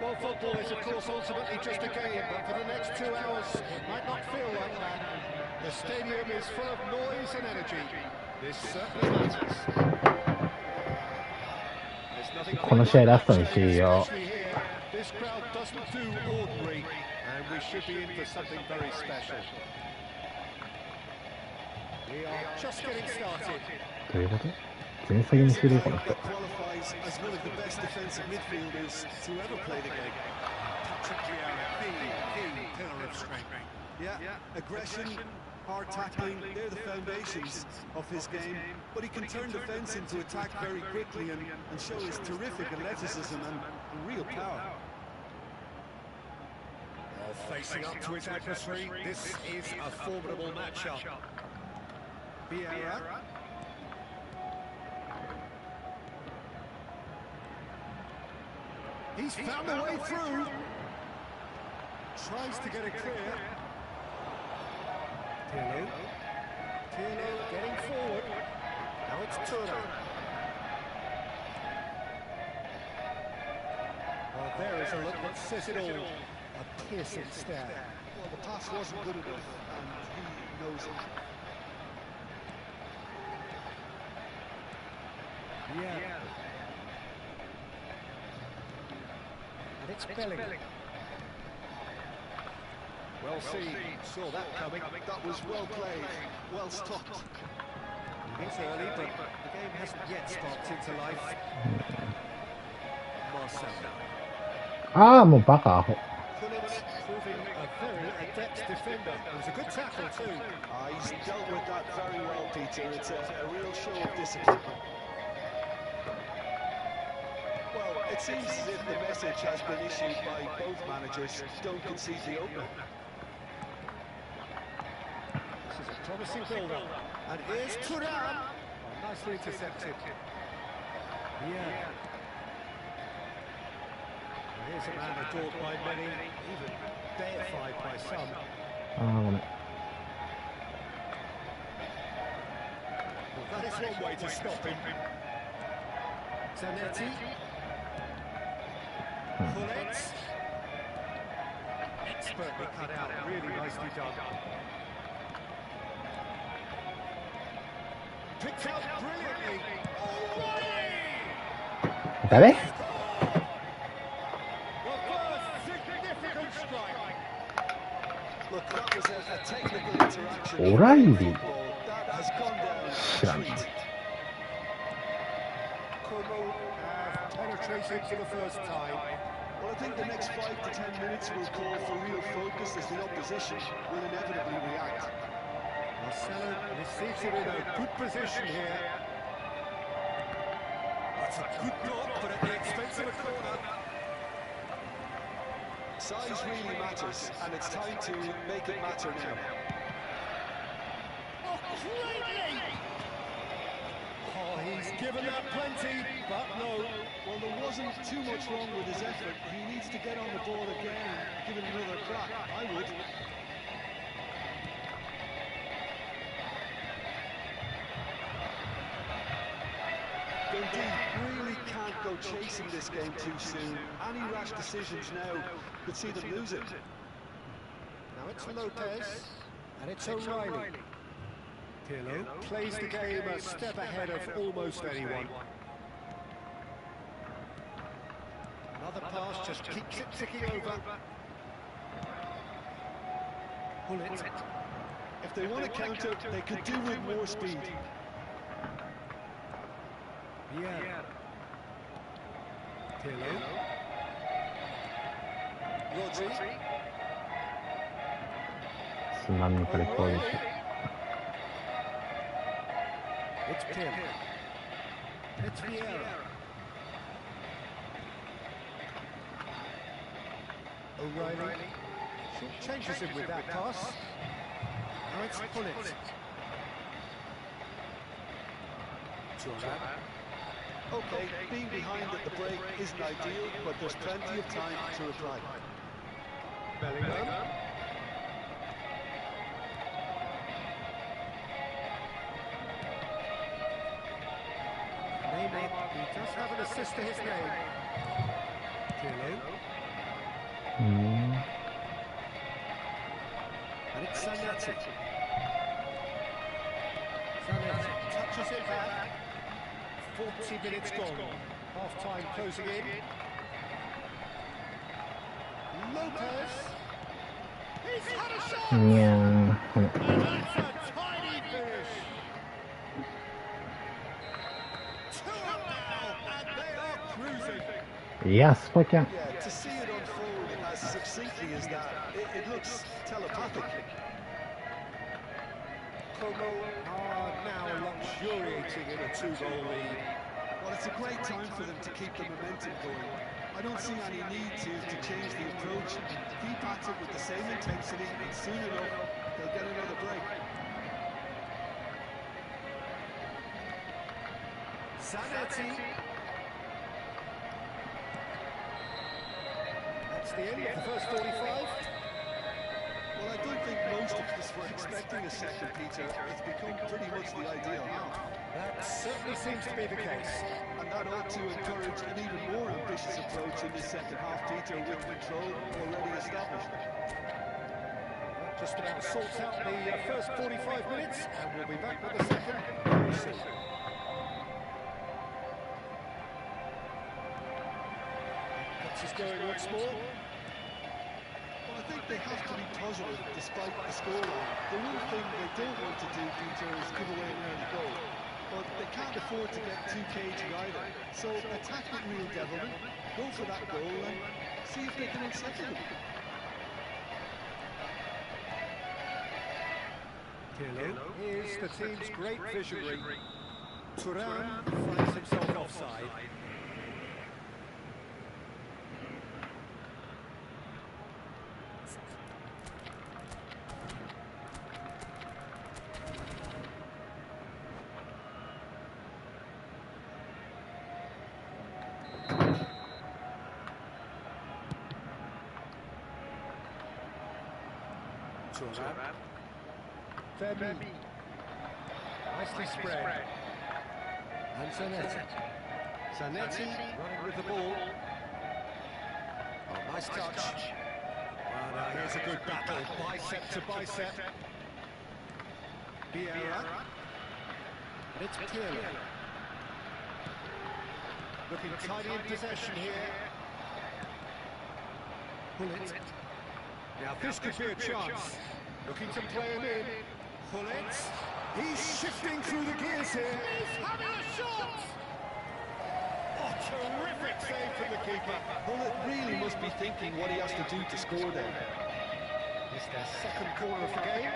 Well, football is, of course, ultimately just a game, but for the next 2 hours, it might not feel like that. The stadium is full of noise and energy. This certainly matters. There's nothing この試合ラストにしよう。 especially here. This crowd doesn't do ordinary, and we should be in for something very special. We are just getting started. どういうこと？全先にしてるこの人。 qualifies as one of the best defensive midfielders to ever play the game. Key pillar of strength. Yeah, aggression, hard tackling, they're the foundations of his game. But he can turn defence into attack very quickly and show his terrific athleticism and real power. Facing up to his adversary, this is a formidable matchup. Vieira. He's found a way through. Tries to get it clear. Pirlo getting forward. Now it's Turner. Well, there is a look that says it all. A piercing stare. Well, the pass wasn't good enough, and he knows it. Yeah. And it's Bellingham. Well seen. Saw that coming. That was well played, well stopped. It's early, but the game hasn't yet sparked into life. Marcelo. ああ、もうバカアホ。 Phillips proving a very adept defender. It was a good tackle too. He's dealt with that very well, Peter. It's a real show of discipline. Well, it seems as if the message has been issued by both managers. Don't concede the opener. This is a promising build-up. And here's Turan. Oh, nicely intercepted. Yeah. Here's a man adored by many, even deified by some. ああ、ごめん。 Well, that is one way to stop him. Zanetti. Bullets. Expertly cut out, really nicely done. Picked out brilliantly.誰？ Well, first, significant strike. Look, that was a technical interaction. オライリー。 That has gone down. 知らんな。concentrating for the first time. Well, I think the next 5 to 10 minutes will call for real focus as the opposition will inevitably react. Marcelo receives it in a good position here. That's a good block, but at the expense of a corner. Size really matters, and it's time to make it matter now. Oh, greatly! Oh, he's given that plenty, but no. Well, there wasn't too much wrong with his effort. He needs to get on the ball again and give it another crack. I would. Dundee really can't go chasing this game too soon. Any rash decisions now could see them lose it. Now it's Lopez, and it's O'Reilly. Pirlo plays the game a step ahead of almost anyone. Another pass just keeps it ticking over. Pull it. If they want to counter, they could do with more speed. Yeah. Pirlo. Rodri. つまみから攻撃。 It's Pirlo. It's Vieira. O'Reilly. Changes him with that pass. Now it's Pull it. Okay, being behind at the break isn't ideal, but there's plenty of time to reply. Bellingham. Neymar, he does have an assist to his name. Pirlo. うん。 And it's Zanetti. Zanetti touches it back. 40 minutes gone. Half-time closing in. Lopez. He's had a shot! いやー、これ And that's a tiny finish. 2-up now, and they are cruising. いや、スパキャン。 Yeah, to see it unfold as succinctly as that, it looks telepathic. Como are now luxuriating in a 2-goal lead. Well, it's a great time for them to keep the momentum going. I don't see any need to change the approach. Keep at it with the same intensity, and soon enough, they'll get another break. Zanetti. That's the end of the first 45. Well, I don't think most of us were expecting a second, Peter. It's become pretty much the ideal half. That certainly seems to be the case. And that ought to encourage an even more ambitious approach in the second half, Peter, with control already established. That just about sorts out the first 45 minutes, and we'll be back with the second very soon. Gets us going once more. Well, I think they have to be positive despite the scoreline. The one thing they don't want to do, Peter, is give away an early goal. But they can't afford to get too cagey either. So attack with real devilment, go for that goal and see if they can unsettle them. Pirlo is the team's great visionary. Turan finds himself offside. Turan. Femi. Nicely spread. And Zanetti. Zanetti running with the ball. Oh, nice touch. And here's a good battle, bicep to bicep. Vieira. And it's Pirlo. Looking tidy in possession here. Pull it. Now this could be a chance. Looking to play him in. Pull it. He's shifting through the gears here. He's having a shot! Oh, Terrific save from the keeper. Bullet really must be thinking what he has to do to score there. It's their second corner of the game.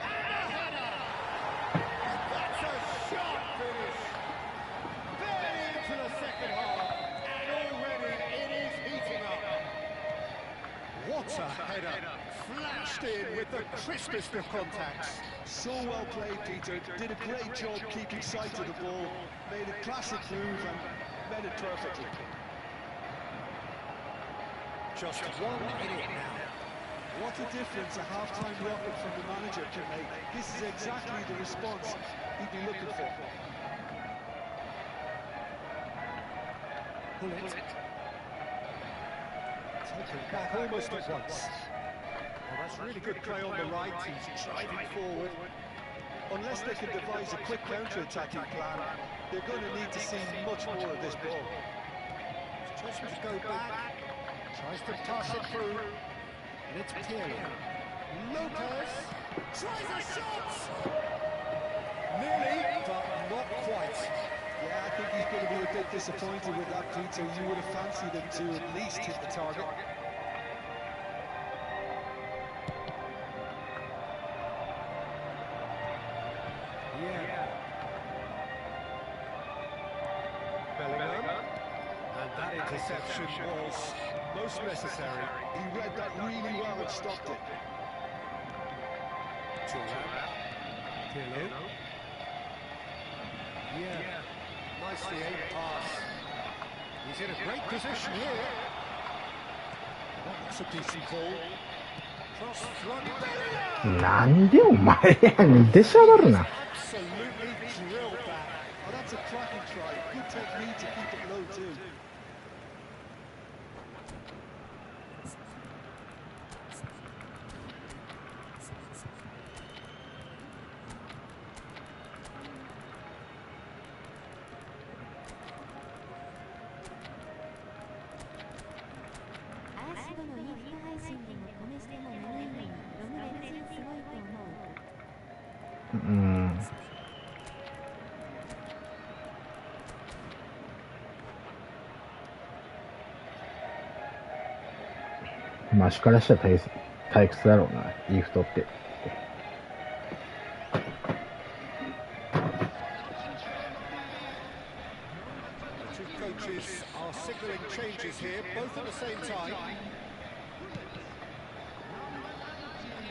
And a header! That's a sharp finish. Barely into the second half, and already it is heating up. What a header! Flashed in with the crispest of contacts. So well played, Peter. Did a great job keeping sight of the ball. Made a classic move and made it perfectly. Just 1 minute now. What a difference a half-time rocket from the manager can make. This is exactly the response he'd be looking for. Bullet. Taken back almost at once. Well, that's really good play on the right. He's driving forward. Unless they can devise a quick counter-attacking plan, they're going to need to see much more of this ball. Tries to go back. Tries to pass it through. And it's Pirlo. Lopez tries a shot! Nearly, but not quite. Yeah, I think he's going to be a bit disappointed with that, Peter. You would have fancied him to at least hit the target. Yeah. Bellingham. And that interception was most necessary. He read that really well and stopped it. Pirlo. Yeah. Nicely aimed pass. He's in a great position here. That's a decent ball. Cross run. Bellingham! なんでお前やねん。出しゃばるな。 Absolutely drilled that. Oh, that's a cracking try. Good technique to keep it low too.マシからしたら退屈だろうな、イーフトって。The two coaches are signalling changes here, both at the same time.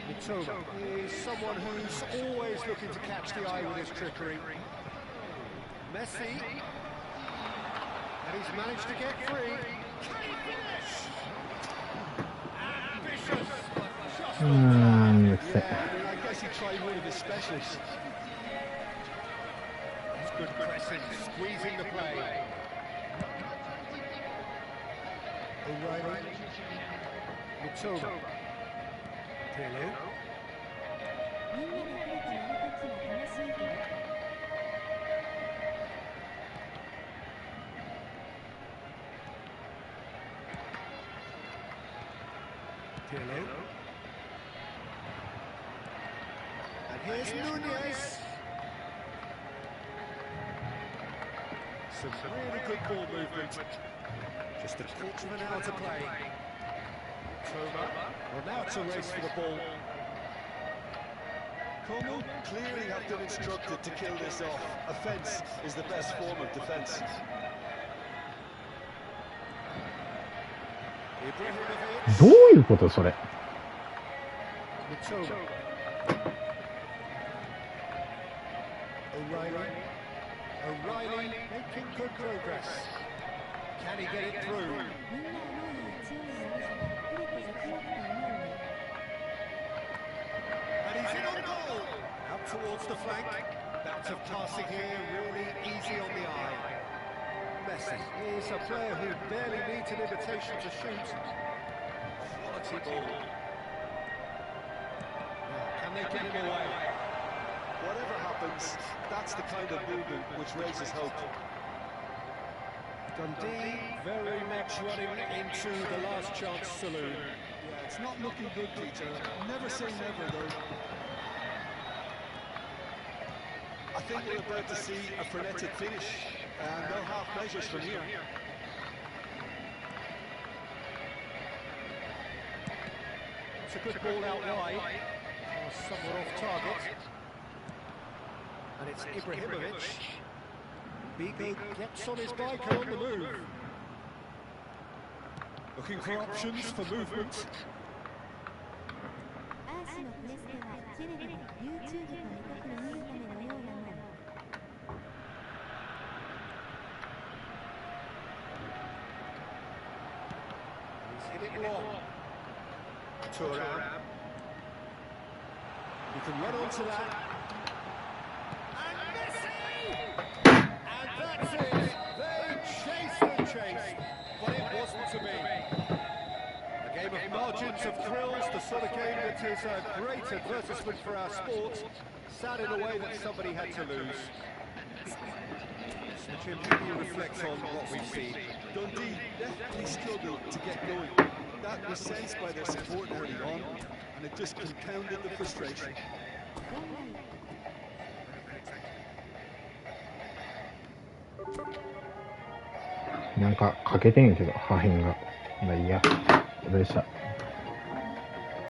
Mitoma is someone who's always looking to catch the eye with his trickery. Messi, and he's managed to get free. Can he finish? Ambitious, just I guess he tried one of his specials. It's good pressing, squeezing the play. O'Reilly, Mitoma, Pirlo. Pirlo. And here's Nunez. Some really good ball movement. Just a quarter of an hour to play. Toma. Well, now it's a race for the ball. Como clearly have been instructed to kill this off. Offence is the best form of defence.どういうことそれ。Mitoma. O'Reilly making good progress. Can he get it through? And he's in on goal. Out towards the flank. Bounce of passing here, really easy on the eye. Messi is a player who barely needs an invitation to shoot. Quality ball. Now, can they get him away? Whatever happens, that's the kind of movement which raises hope. Dundee very much running into the last chance saloon. Yeah, it's not looking good, Peter. Never say never, though. I think we're about to see a frenetic finish, and no half measures from here. It's a good ball out wide. Somewhat off target. And it's Ibrahimovic. Bigo gets on his bike and on the move. Looking for options for movement. アーシのプレスではけれども YouTube とネトフリ見るためのようなもん。He's hit it long. Thuram. He can run onto that. And Messi! And that's it. They chased and chased, but it wasn't to be. A game of margins of thrills, the sort of game that is a great advertisement for our sport. Sad in a way that somebody had to lose. Jim, how do you reflect on what we've seen? Dundee definitely struggled to get going. That was sensed by their support early on, and it just compounded the frustration. なんか欠けてんけど破片が。まあいいや。どうでした。